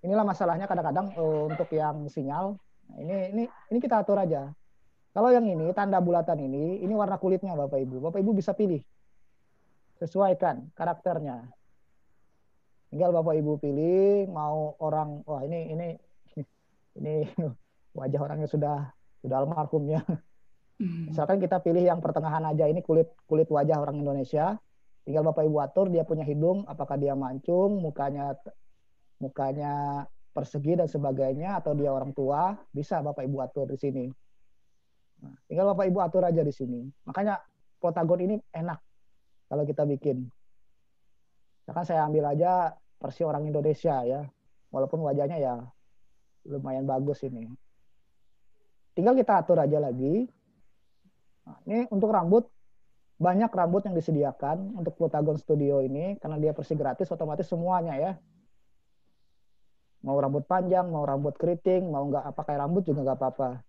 inilah masalahnya kadang-kadang untuk yang sinyal. Nah, ini kita atur aja. Kalau yang ini tanda bulatan ini warna kulitnya Bapak Ibu. Bapak Ibu bisa pilih. Sesuaikan karakternya. Tinggal Bapak Ibu pilih mau orang, wah ini wajah orangnya sudah almarhum ya. Misalkan kita pilih yang pertengahan aja, ini kulit wajah orang Indonesia. Tinggal Bapak Ibu atur dia punya hidung, apakah dia mancung, mukanya persegi dan sebagainya, atau dia orang tua, bisa Bapak Ibu atur di sini. Nah, tinggal Bapak Ibu atur aja di sini. Makanya Plotagon ini enak kalau kita bikin. Misalkan saya ambil aja versi orang Indonesia ya, walaupun wajahnya ya lumayan bagus ini. Tinggal kita atur aja lagi. Nah, ini untuk rambut, banyak rambut yang disediakan untuk Plotagon Studio ini, karena dia versi gratis, otomatis semuanya ya. Mau rambut panjang, mau rambut keriting, mau nggak pakai rambut juga nggak apa-apa.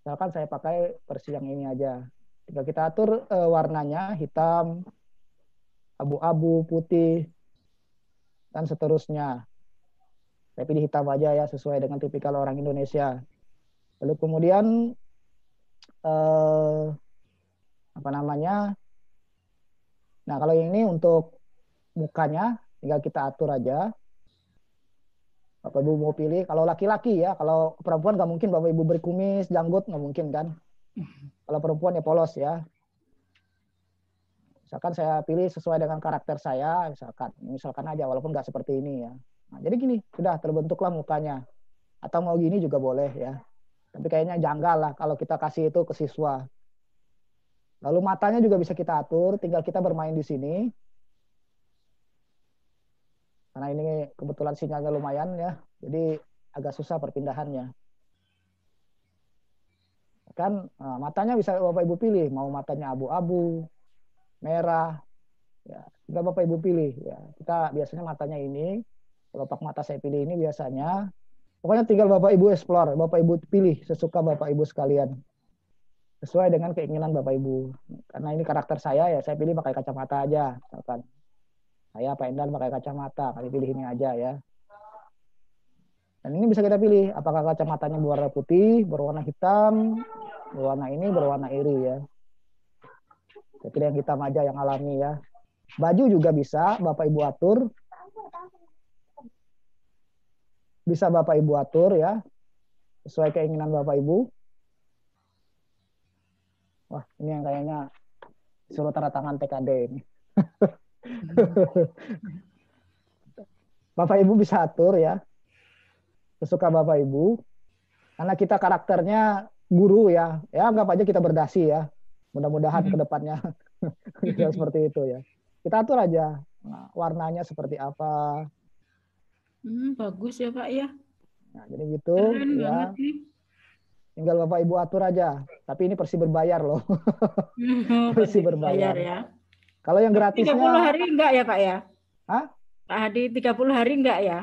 Misalkan saya pakai versi yang ini aja. Tinggal kita atur warnanya, hitam, abu-abu, putih, dan seterusnya. Saya pilih hitam aja ya, sesuai dengan tipikal orang Indonesia. Lalu kemudian nah kalau ini untuk mukanya tinggal kita atur aja. Bapak Ibu mau pilih, kalau laki-laki ya, kalau perempuan nggak mungkin Bapak Ibu berkumis, janggut nggak mungkin kan. Kalau perempuan ya polos ya. Misalkan saya pilih sesuai dengan karakter saya, misalkan aja walaupun nggak seperti ini ya. Nah, jadi gini, sudah terbentuklah mukanya. Atau mau gini juga boleh ya. Tapi kayaknya janggal lah kalau kita kasih itu ke siswa. Lalu matanya juga bisa kita atur, tinggal kita bermain di sini. Karena ini kebetulan sinyalnya lumayan ya, jadi agak susah perpindahannya. Kan matanya bisa Bapak Ibu pilih, mau matanya abu-abu, merah, ya tinggal Bapak Ibu pilih. Ya kita biasanya matanya ini, kelopak mata saya pilih ini biasanya. Pokoknya tinggal Bapak Ibu explore, Bapak Ibu pilih sesuka Bapak Ibu sekalian. Sesuai dengan keinginan Bapak Ibu. Karena ini karakter saya ya, saya pilih pakai kacamata aja. Misalkan saya Pak Endan pakai kacamata, kali pilih ini aja ya. Dan ini bisa kita pilih, apakah kacamatanya berwarna putih, berwarna hitam, berwarna ini, berwarna iri ya. Saya pilih yang hitam aja, yang alami ya. Baju juga bisa Bapak Ibu atur. Bisa Bapak Ibu atur ya, sesuai keinginan Bapak Ibu. Wah, ini yang kayaknya suruh tanda tangan TKD ini. Bapak Ibu bisa atur ya, sesuka Bapak Ibu. Karena kita karakternya guru ya, ya anggap aja kita berdasi ya. Mudah-mudahan ke depannya seperti itu ya. Kita atur aja, nah, warnanya seperti apa. Bagus ya Pak ya. Nah, jadi gitu Keren ya. banget nih. Tinggal Bapak Ibu atur aja. Tapi ini versi berbayar loh. Versi berbayar ya. Kalau yang gratisnya 30 hari enggak ya Pak ya? Hah? Pak Hadi 30 hari enggak ya?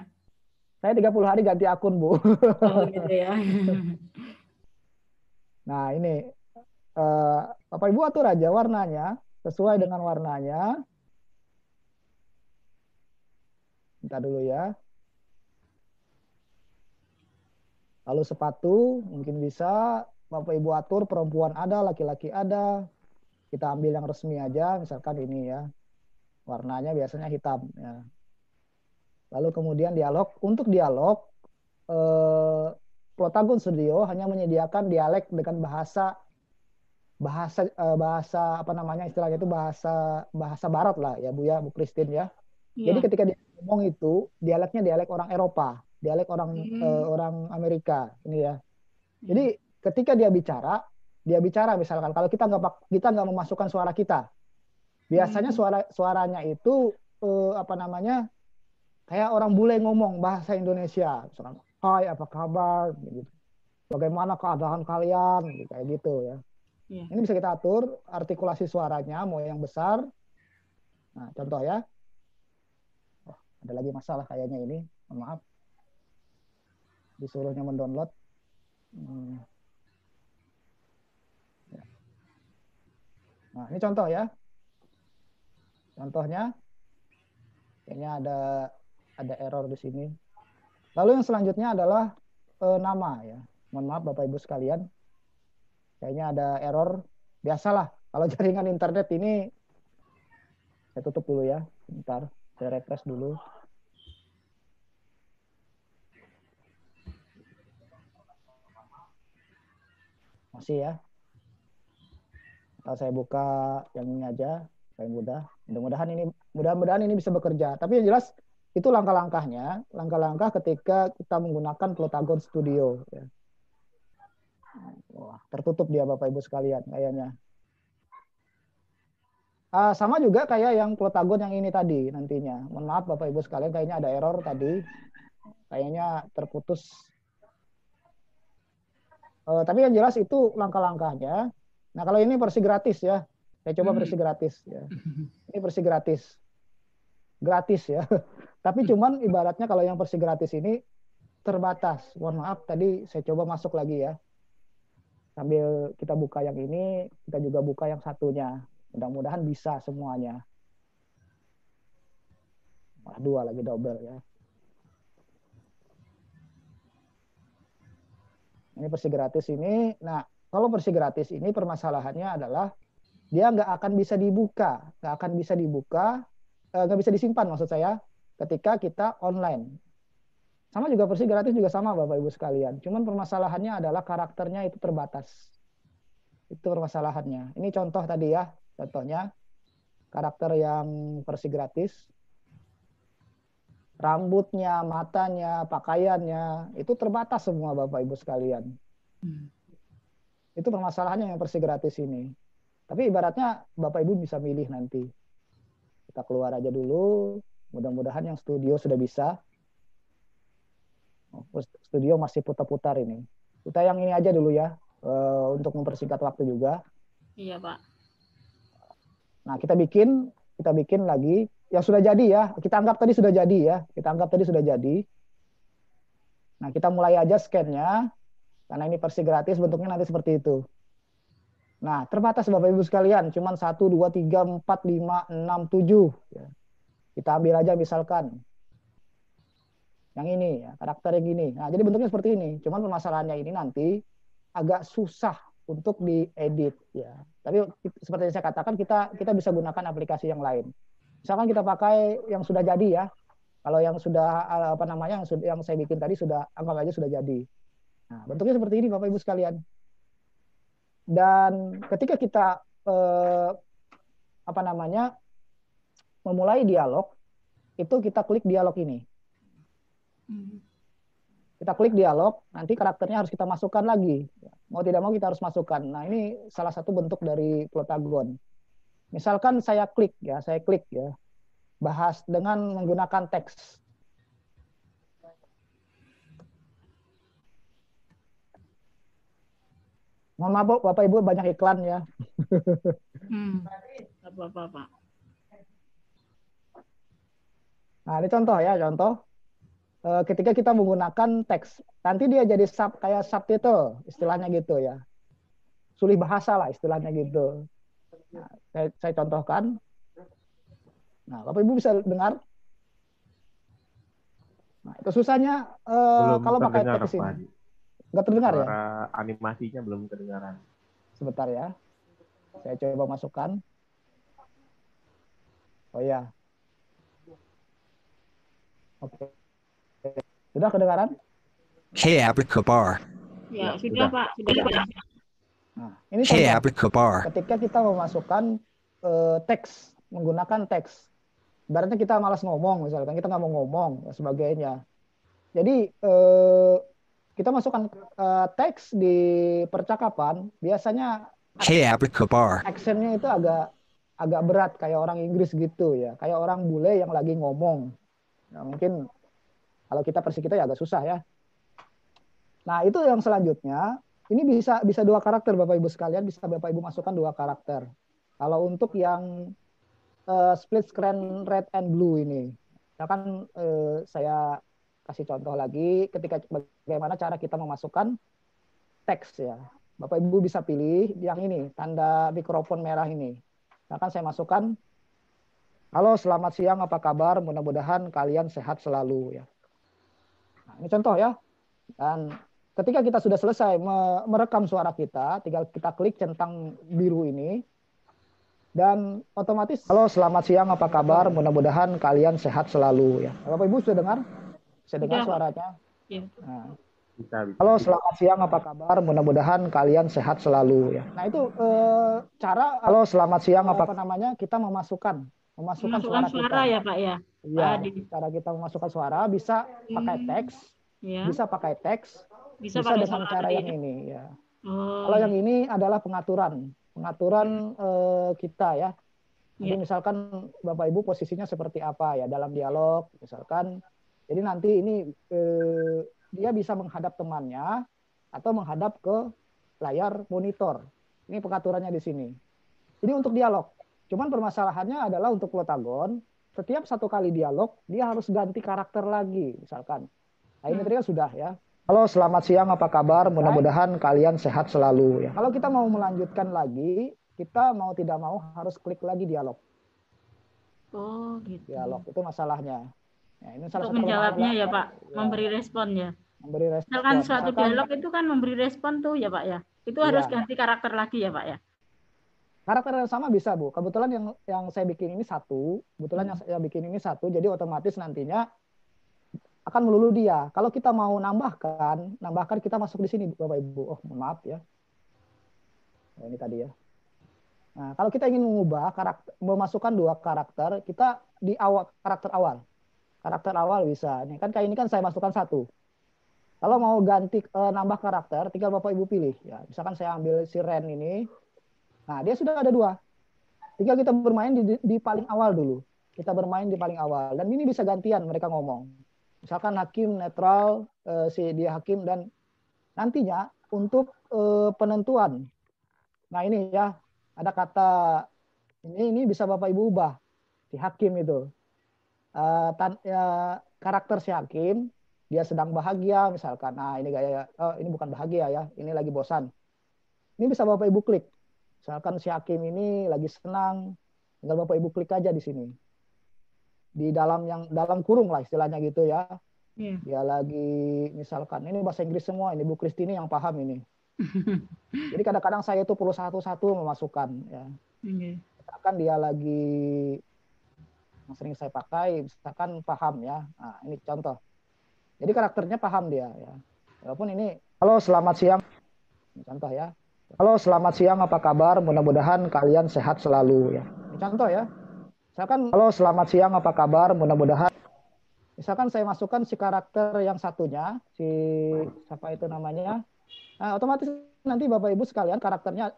Saya 30 hari ganti akun, Bu. Oh gitu ya. Nah, ini Bapak Ibu atur aja warnanya sesuai dengan warnanya. Bentar dulu ya. Lalu sepatu mungkin bisa Bapak Ibu atur, perempuan ada, laki-laki ada. Kita ambil yang resmi aja, misalkan ini ya. Warnanya biasanya hitam. Ya. Lalu kemudian dialog. Untuk dialog, Plotagon Studio hanya menyediakan dialek dengan bahasa apa namanya istilahnya itu bahasa Barat lah ya Bu ya, Bu Christine ya. Jadi Iya. ketika dia ngomong itu dialeknya dialek orang Eropa, dialek orang orang Amerika ini ya. Jadi ketika dia bicara misalkan kalau kita nggak memasukkan suara kita, biasanya suaranya itu apa namanya kayak orang bule ngomong bahasa Indonesia, misalkan Hai apa kabar, gitu. Bagaimana keadaan kalian, gitu, kayak gitu ya. Iya. Ini bisa kita atur artikulasi suaranya mau yang besar. Nah contoh ya. Oh, ada lagi masalah kayaknya ini, mohon maaf. Disuruhnya mendownload. Nah, ini contoh ya. Contohnya, kayaknya ada error di sini. Lalu yang selanjutnya adalah nama ya. Mohon maaf Bapak Ibu sekalian. Kayaknya ada error. Biasalah, kalau jaringan internet ini, saya tutup dulu ya. Bentar, saya refresh dulu. Masih ya. Kalau saya buka yang ini aja, paling mudah. Mudah-mudahan ini bisa bekerja. Tapi yang jelas itu langkah-langkahnya, langkah-langkah ketika kita menggunakan Plotagon Studio. Ya. Wah, tertutup dia Bapak Ibu sekalian kayaknya. Sama juga kayak yang Plotagon yang ini tadi nantinya. Mohon maaf Bapak Ibu sekalian, kayaknya ada error tadi. Kayaknya terputus. Tapi yang jelas itu langkah-langkahnya. Nah kalau ini versi gratis ya. Saya coba versi gratis. Ya. Ini versi gratis. Gratis ya. Tapi cuman ibaratnya kalau yang versi gratis ini terbatas. Mohon maaf tadi saya coba masuk lagi ya. Sambil kita buka yang ini, kita juga buka yang satunya. Mudah-mudahan bisa semuanya. Wah, 2 lagi double ya. Ini versi gratis ini. Nah, kalau versi gratis ini permasalahannya adalah dia nggak akan bisa dibuka. Nggak bisa disimpan maksud saya ketika kita online. Sama juga versi gratis juga sama Bapak Ibu sekalian. Cuman permasalahannya adalah karakternya itu terbatas. Itu permasalahannya. Ini contoh tadi ya. Contohnya karakter yang versi gratis. Rambutnya, matanya, pakaiannya itu terbatas semua Bapak Ibu sekalian. Itu permasalahannya yang versi gratis ini. Tapi ibaratnya Bapak Ibu bisa milih nanti. Kita keluar aja dulu. Mudah-mudahan yang studio sudah bisa. Studio masih putar-putar ini. Kita yang ini aja dulu ya, untuk mempersingkat waktu juga. Iya Pak. Nah kita bikin lagi. Yang sudah jadi ya, kita anggap tadi sudah jadi ya. Nah kita mulai aja scan-nya. Karena ini versi gratis bentuknya nanti seperti itu. Nah terbatas Bapak Ibu sekalian. Cuman 1, 2, 3, 4, 5, 6, 7. Kita ambil aja misalkan. Yang ini ya, karakter yang gini. Nah, jadi bentuknya seperti ini. Cuman permasalahannya ini nanti agak susah untuk diedit ya. Tapi seperti yang saya katakan kita bisa gunakan aplikasi yang lain. Misalkan kita pakai yang sudah jadi ya. Kalau yang sudah apa namanya yang saya bikin tadi sudah anggap aja sudah jadi. Nah, bentuknya seperti ini Bapak Ibu sekalian. Dan ketika kita apa namanya memulai dialog, itu kita klik dialog ini. Kita klik dialog, nanti karakternya harus kita masukkan lagi. Mau tidak mau kita harus masukkan. Nah, ini salah satu bentuk dari Plotagon. Misalkan saya klik ya, bahas dengan menggunakan teks. Mohon maaf Bapak Ibu banyak iklan ya. Apa-apa Pak. Nah, ini contoh ya, ketika kita menggunakan teks, nanti dia jadi kayak subtitle, istilahnya gitu ya. Sulih bahasa lah istilahnya gitu. Nah, saya contohkan. Nah, Bapak Ibu bisa dengar. Nah, itu susahnya kalau pakai teks ini. Nggak terdengar ya? Suara animasinya belum kedengaran. Sebentar ya. Saya coba masukkan. Oh ya, oke. Sudah kedengaran? Hey, Abrikabar. Ya, Ya, sudah, sudah. Pak. Sudah, Pak. Nah, ini Hey, contoh. Abrikabar. Ketika kita memasukkan teks, menggunakan teks. Ibaratnya kita malas ngomong, misalkan kita nggak mau ngomong, dan sebagainya. Jadi, kita masukkan teks di percakapan, biasanya Hey, Abrikabar. aksennya itu agak berat, kayak orang Inggris gitu ya. Kayak orang bule yang lagi ngomong. Nah, mungkin kalau kita versi kita ya agak susah ya. Nah, itu yang selanjutnya. Ini bisa dua karakter Bapak Ibu sekalian, bisa Bapak Ibu masukkan dua karakter. Kalau untuk yang split screen red and blue ini, misalkan saya kasih contoh lagi, ketika bagaimana cara kita memasukkan teks ya. Bapak Ibu bisa pilih yang ini, tanda mikrofon merah ini. Misalkan saya masukkan, halo selamat siang, apa kabar? Mudah-mudahan kalian sehat selalu ya. Nah, ini contoh ya. Dan ketika kita sudah selesai merekam suara kita, tinggal kita klik centang biru ini, dan otomatis, halo selamat siang, apa kabar? Mudah-mudahan kalian sehat selalu ya. Bapak Ibu sudah dengar? Saya dengar Sudah, Pak. suaranya. Ya. Nah, Bisa. halo selamat siang, apa kabar? Mudah-mudahan kalian sehat selalu ya. Nah itu cara, halo selamat siang, apa namanya, kita memasukkan Memasukkan suara kita. ya, Pak ya. Iya, Pak Adi. cara kita memasukkan suara bisa pakai teks, Ya. bisa pakai teks, Bisa bisa pakai dengan suara cara ya. yang ini ya. Oh, Kalau ya. yang ini adalah pengaturan kita ya. Jadi Ya. misalkan Bapak Ibu posisinya seperti apa ya dalam dialog, misalkan. Jadi nanti ini dia bisa menghadap temannya atau menghadap ke layar monitor. Ini pengaturannya di sini. Ini untuk dialog. Cuman permasalahannya adalah untuk protagon, setiap satu kali dialog dia harus ganti karakter lagi, misalkan. Nah ini tadi kan sudah ya. Halo selamat siang, apa kabar? Mudah-mudahan kalian sehat selalu ya. Kalau kita mau melanjutkan lagi, kita mau tidak mau harus klik lagi dialog. Oh, gitu. Dialog itu masalahnya. Ya, ini salah Untuk satu menjawabnya ya, kelemahan Pak. ya. Memberi respon ya. Memberi respon. Misalkan suatu Misalkan, dialog itu kan memberi respon tuh ya, Pak ya. Itu harus Iya. ganti karakter lagi ya, Pak ya. karakter yang sama bisa Bu. Kebetulan yang saya bikin ini satu, kebetulan yang saya bikin ini satu, jadi otomatis nantinya akan melulu dia. Kalau kita mau nambahkan kita masuk di sini Bapak Ibu. Oh, mohon maaf ya. Nah, ini tadi ya. Nah, kalau kita ingin mengubah karakter, memasukkan dua karakter, kita di awal karakter awal. Karakter awal bisa. Nih kan kayak ini kan saya masukkan satu. Kalau mau ganti nambah karakter, tinggal Bapak Ibu pilih. Ya, misalkan saya ambil si Ren ini. Nah, dia sudah ada dua. Tinggal kita bermain di paling awal dulu. Kita bermain di paling awal. Dan ini bisa gantian mereka ngomong. Misalkan hakim netral, si dia hakim, dan nantinya untuk penentuan. Nah ini ya, ada kata ini bisa Bapak Ibu ubah. Si hakim itu. Karakter si hakim, dia sedang bahagia misalkan. Nah ini gaya, ini bukan bahagia ya, ini lagi bosan. Ini bisa Bapak Ibu klik. Misalkan si hakim ini lagi senang, tinggal Bapak Ibu klik aja di sini. Di dalam kurung lah istilahnya gitu ya. Iya. Dia lagi misalkan ini bahasa Inggris semua, ini Bu Kristini yang paham ini. Jadi kadang-kadang saya itu perlu satu-satu memasukkan ya. Iya. Misalkan dia lagi yang sering saya pakai, misalkan paham ya. Nah, ini contoh. Jadi karakternya paham dia ya. Walaupun ini halo selamat siang. Ini contoh ya. Halo, selamat siang, apa kabar? Mudah-mudahan kalian sehat selalu ya. Ini contoh ya. Misalkan, halo, selamat siang, apa kabar? Mudah-mudahan. Misalkan saya masukkan si karakter yang satunya, si siapa itu namanya. Nah, otomatis nanti Bapak Ibu sekalian karakternya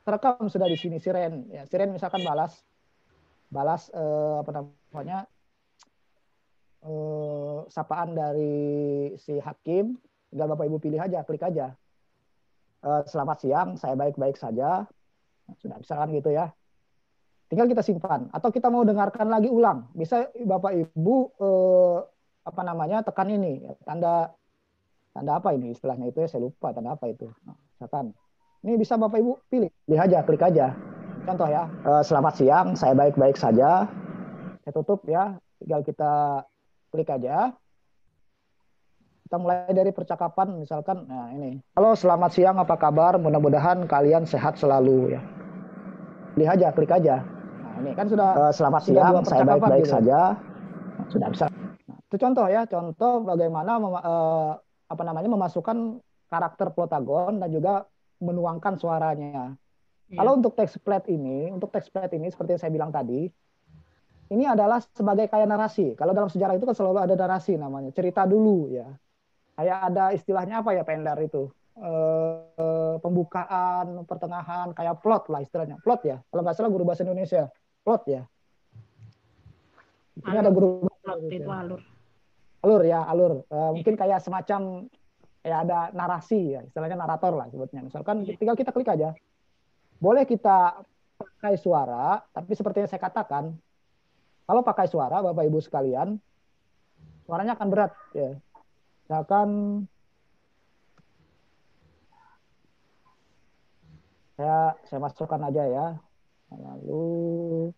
terekam sudah di sini, si Ren. Ya, si Ren misalkan balas apa namanya? Sapaan dari si hakim. Tinggal Bapak Ibu pilih aja, klik aja. Selamat siang, saya baik-baik saja. Sudah misalkan gitu ya. Tinggal kita simpan. Atau kita mau dengarkan lagi ulang. Bisa Bapak Ibu apa namanya tekan ini tanda apa ini istilahnya itu ya, saya lupa tanda apa itu. Nah, misalkan ini bisa Bapak Ibu pilih. Pilih aja, klik aja. Contoh ya. Selamat siang, saya baik-baik saja. Saya tutup ya. Tinggal kita klik aja. Kita mulai dari percakapan misalkan, nah ini. Halo, selamat siang, apa kabar? Mudah-mudahan kalian sehat selalu ya. Pilih aja, klik aja. Nah, Ini kan sudah Selamat sudah siang, dua saya percakapan baik-baik gitu. saja. Sudah bisa. Itu contoh ya, contoh bagaimana memasukkan karakter protagon dan juga menuangkan suaranya. Kalau untuk template ini seperti yang saya bilang tadi, ini adalah sebagai kayak narasi. Kalau dalam sejarah itu kan selalu ada narasi namanya, cerita dulu ya. Kayak ada istilahnya apa ya Pendar itu? Pembukaan, pertengahan, kayak plot lah istilahnya. Plot ya. Kalau nggak salah guru bahasa Indonesia. Plot ya. Ini ada guru plot itu alur. Alur ya, alur. Mungkin kayak semacam ya ada narasi ya, istilahnya narator lah sebutnya. Misalkan tinggal kita klik aja. Boleh kita pakai suara, tapi seperti yang saya katakan, kalau pakai suara Bapak Ibu sekalian, suaranya akan berat ya. Misalkan saya masukkan aja ya. Lalu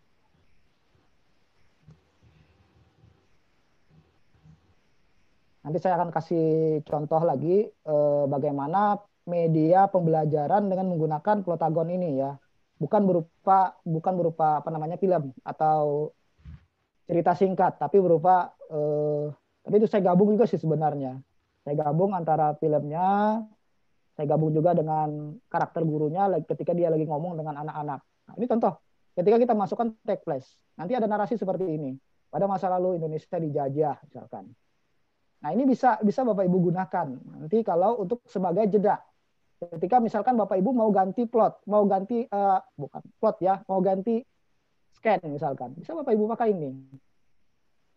nanti saya akan kasih contoh lagi bagaimana media pembelajaran dengan menggunakan Plotagon ini ya. Bukan berupa film atau cerita singkat, tapi berupa tapi itu saya gabung juga sih sebenarnya. Saya gabung antara filmnya, saya gabung juga dengan karakter gurunya ketika dia lagi ngomong dengan anak-anak. Nah, ini contoh. Ketika kita masukkan text flash, nanti ada narasi seperti ini. Pada masa lalu Indonesia dijajah misalkan. Nah, ini bisa Bapak Ibu gunakan nanti kalau untuk sebagai jeda. Ketika misalkan Bapak Ibu mau ganti plot, mau ganti bukan plot ya, mau ganti scan misalkan, bisa Bapak Ibu pakai ini.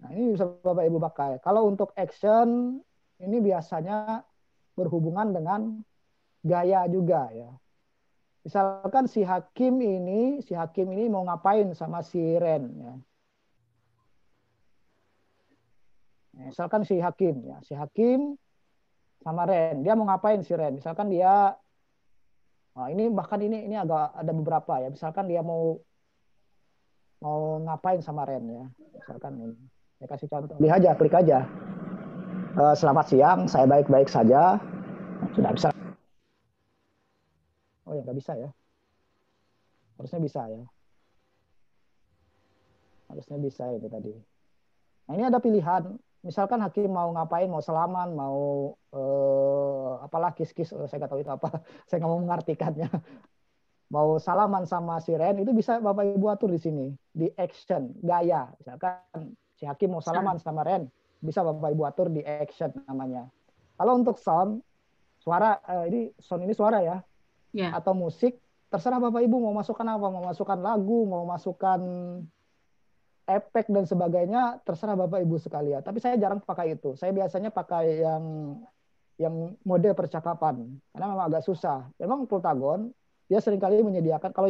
Nah, ini bisa Bapak Ibu pakai. Kalau untuk action ini biasanya berhubungan dengan gaya juga ya. Misalkan si hakim ini mau ngapain sama si Ren ya. Misalkan si hakim sama Ren, dia mau ngapain si Ren? Misalkan dia, ini bahkan ini agak ada beberapa ya. Misalkan dia mau ngapain sama Ren ya. Misalkan ini, saya kasih contoh. Klik aja. Selamat siang, saya baik-baik saja. Sudah bisa. Oh ya nggak bisa ya. Harusnya bisa ya. Harusnya bisa itu tadi. Nah ini ada pilihan. Misalkan hakim mau ngapain, mau salaman, mau apalah kis-kis, saya nggak tahu itu apa, saya nggak mau mengartikannya. Mau salaman sama si Ren, itu bisa Bapak Ibu atur di sini, di action, gaya. Misalkan si hakim mau salaman sama Ren, bisa Bapak Ibu atur di action namanya. Kalau untuk sound, suara, ini suara ya, atau musik, terserah Bapak Ibu mau masukkan apa, mau masukkan lagu, mau masukkan efek dan sebagainya, terserah Bapak Ibu sekalian. Tapi saya jarang pakai itu. Saya biasanya pakai yang mode percakapan karena memang agak susah. Memang Plotagon dia seringkali menyediakan kalau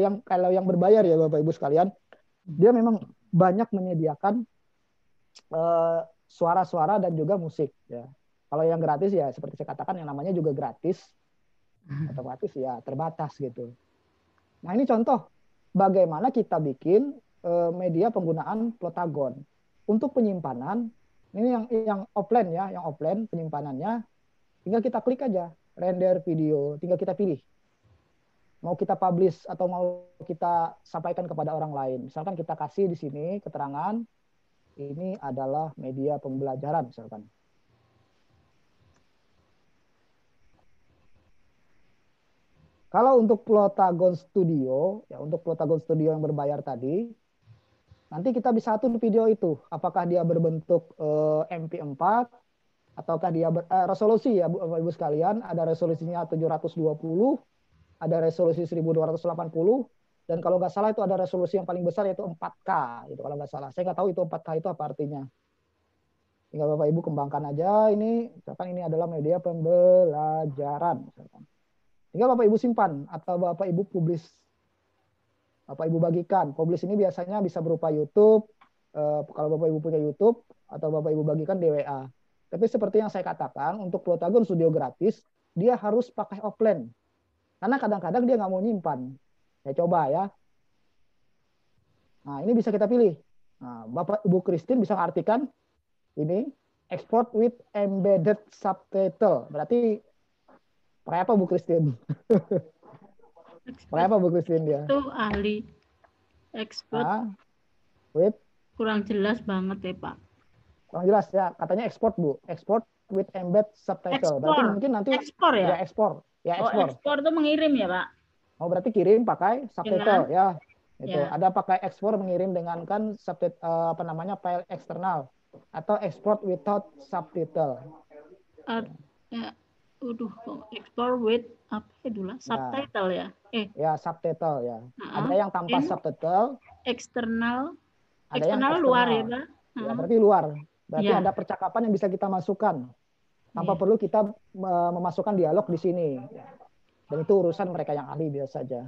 yang berbayar ya Bapak Ibu sekalian, dia memang banyak menyediakan suara-suara dan juga musik ya. Kalau yang gratis ya seperti saya katakan yang namanya juga gratis, otomatis ya terbatas gitu. Nah ini contoh bagaimana kita bikin media penggunaan Plotagon. Untuk penyimpanan, ini yang offline ya, yang offline penyimpanannya, tinggal kita klik aja, render video, tinggal kita pilih. Mau kita publish atau mau kita sampaikan kepada orang lain. Misalkan kita kasih di sini keterangan, ini adalah media pembelajaran misalkan. Kalau untuk Plotagon Studio, ya untuk Plotagon Studio yang berbayar tadi, nanti kita bisa atur video itu. Apakah dia berbentuk MP4, ataukah dia resolusi ya Bapak Ibu sekalian, ada resolusinya 720, ada resolusi 1280, dan kalau nggak salah itu ada resolusi yang paling besar yaitu 4K, itu kalau nggak salah. Saya nggak tahu itu 4K itu apa artinya. Tinggal Bapak Ibu kembangkan aja ini, misalkan ini adalah media pembelajaran. Misalkan. Tinggal Bapak Ibu simpan atau Bapak Ibu publish. Bapak Ibu bagikan. Publish ini biasanya bisa berupa YouTube, kalau Bapak Ibu punya YouTube, atau Bapak Ibu bagikan di WA. Tapi seperti yang saya katakan, untuk Plotagon Studio gratis, dia harus pakai offline. Karena kadang-kadang dia nggak mau nyimpan. Saya coba ya. Nah ini bisa kita pilih. Nah, Bapak Ibu Christine bisa artikan ini, export with embedded subtitle. Berarti pakai apa Bu Christine? Pakai apa Bu Christine dia? Itu ahli export with Kurang jelas banget ya, Pak. kurang jelas ya, katanya export Bu, export with embed subtitle. Berarti Ekspor. mungkin nanti Ekspor ya ya? ekspor, ya Oh, ekspor. ekspor itu mengirim ya, Pak? Oh berarti kirim pakai subtitle ya. Itu Ya. ada pakai ekspor mengirim dengan kan subtitle apa namanya file eksternal atau export without subtitle. Ya, ekspor with apa itu lah? Subtitle ya? Ya subtitle ya. Ada yang tanpa subtitle. Eksternal. Ada yang eksternal luar ya, Pak? Ya, berarti luar. Berarti Ya. ada percakapan yang bisa kita masukkan tanpa perlu kita memasukkan dialog di sini. Dan itu urusan mereka yang ahli biasa saja.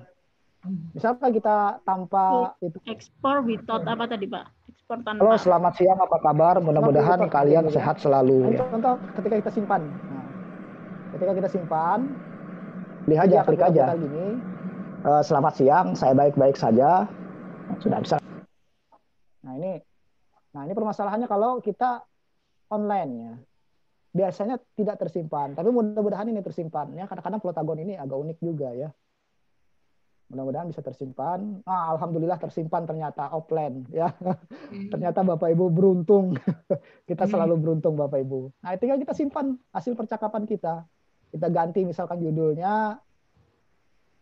Misalkan kita tanpa itu. Ekspor without apa tadi, Pak? Ekspor tanpa. Halo, selamat siang. Apa kabar? Mudah-mudahan kalian sehat selalu. Contoh ketika kita simpan. Nah, ketika kita simpan, klik aja. Gini. Selamat siang. Saya baik-baik saja. Sudah bisa. Nah ini permasalahannya kalau kita online ya. Biasanya tidak tersimpan, tapi mudah-mudahan ini tersimpan ya. Kadang-kadang Plotagon ini agak unik juga ya. Mudah-mudahan bisa tersimpan. Alhamdulillah tersimpan ternyata offline ya. Ternyata Bapak Ibu beruntung. Kita selalu beruntung Bapak Ibu. Nah, tinggal kita simpan hasil percakapan kita. Kita ganti misalkan judulnya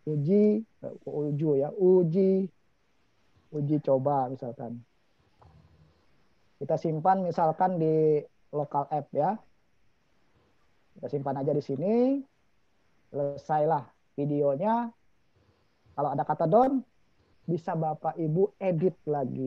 uji coba misalkan. Kita simpan misalkan di local app ya. Kita simpan aja di sini. Selesailah videonya. Kalau ada kata down, bisa Bapak Ibu edit lagi.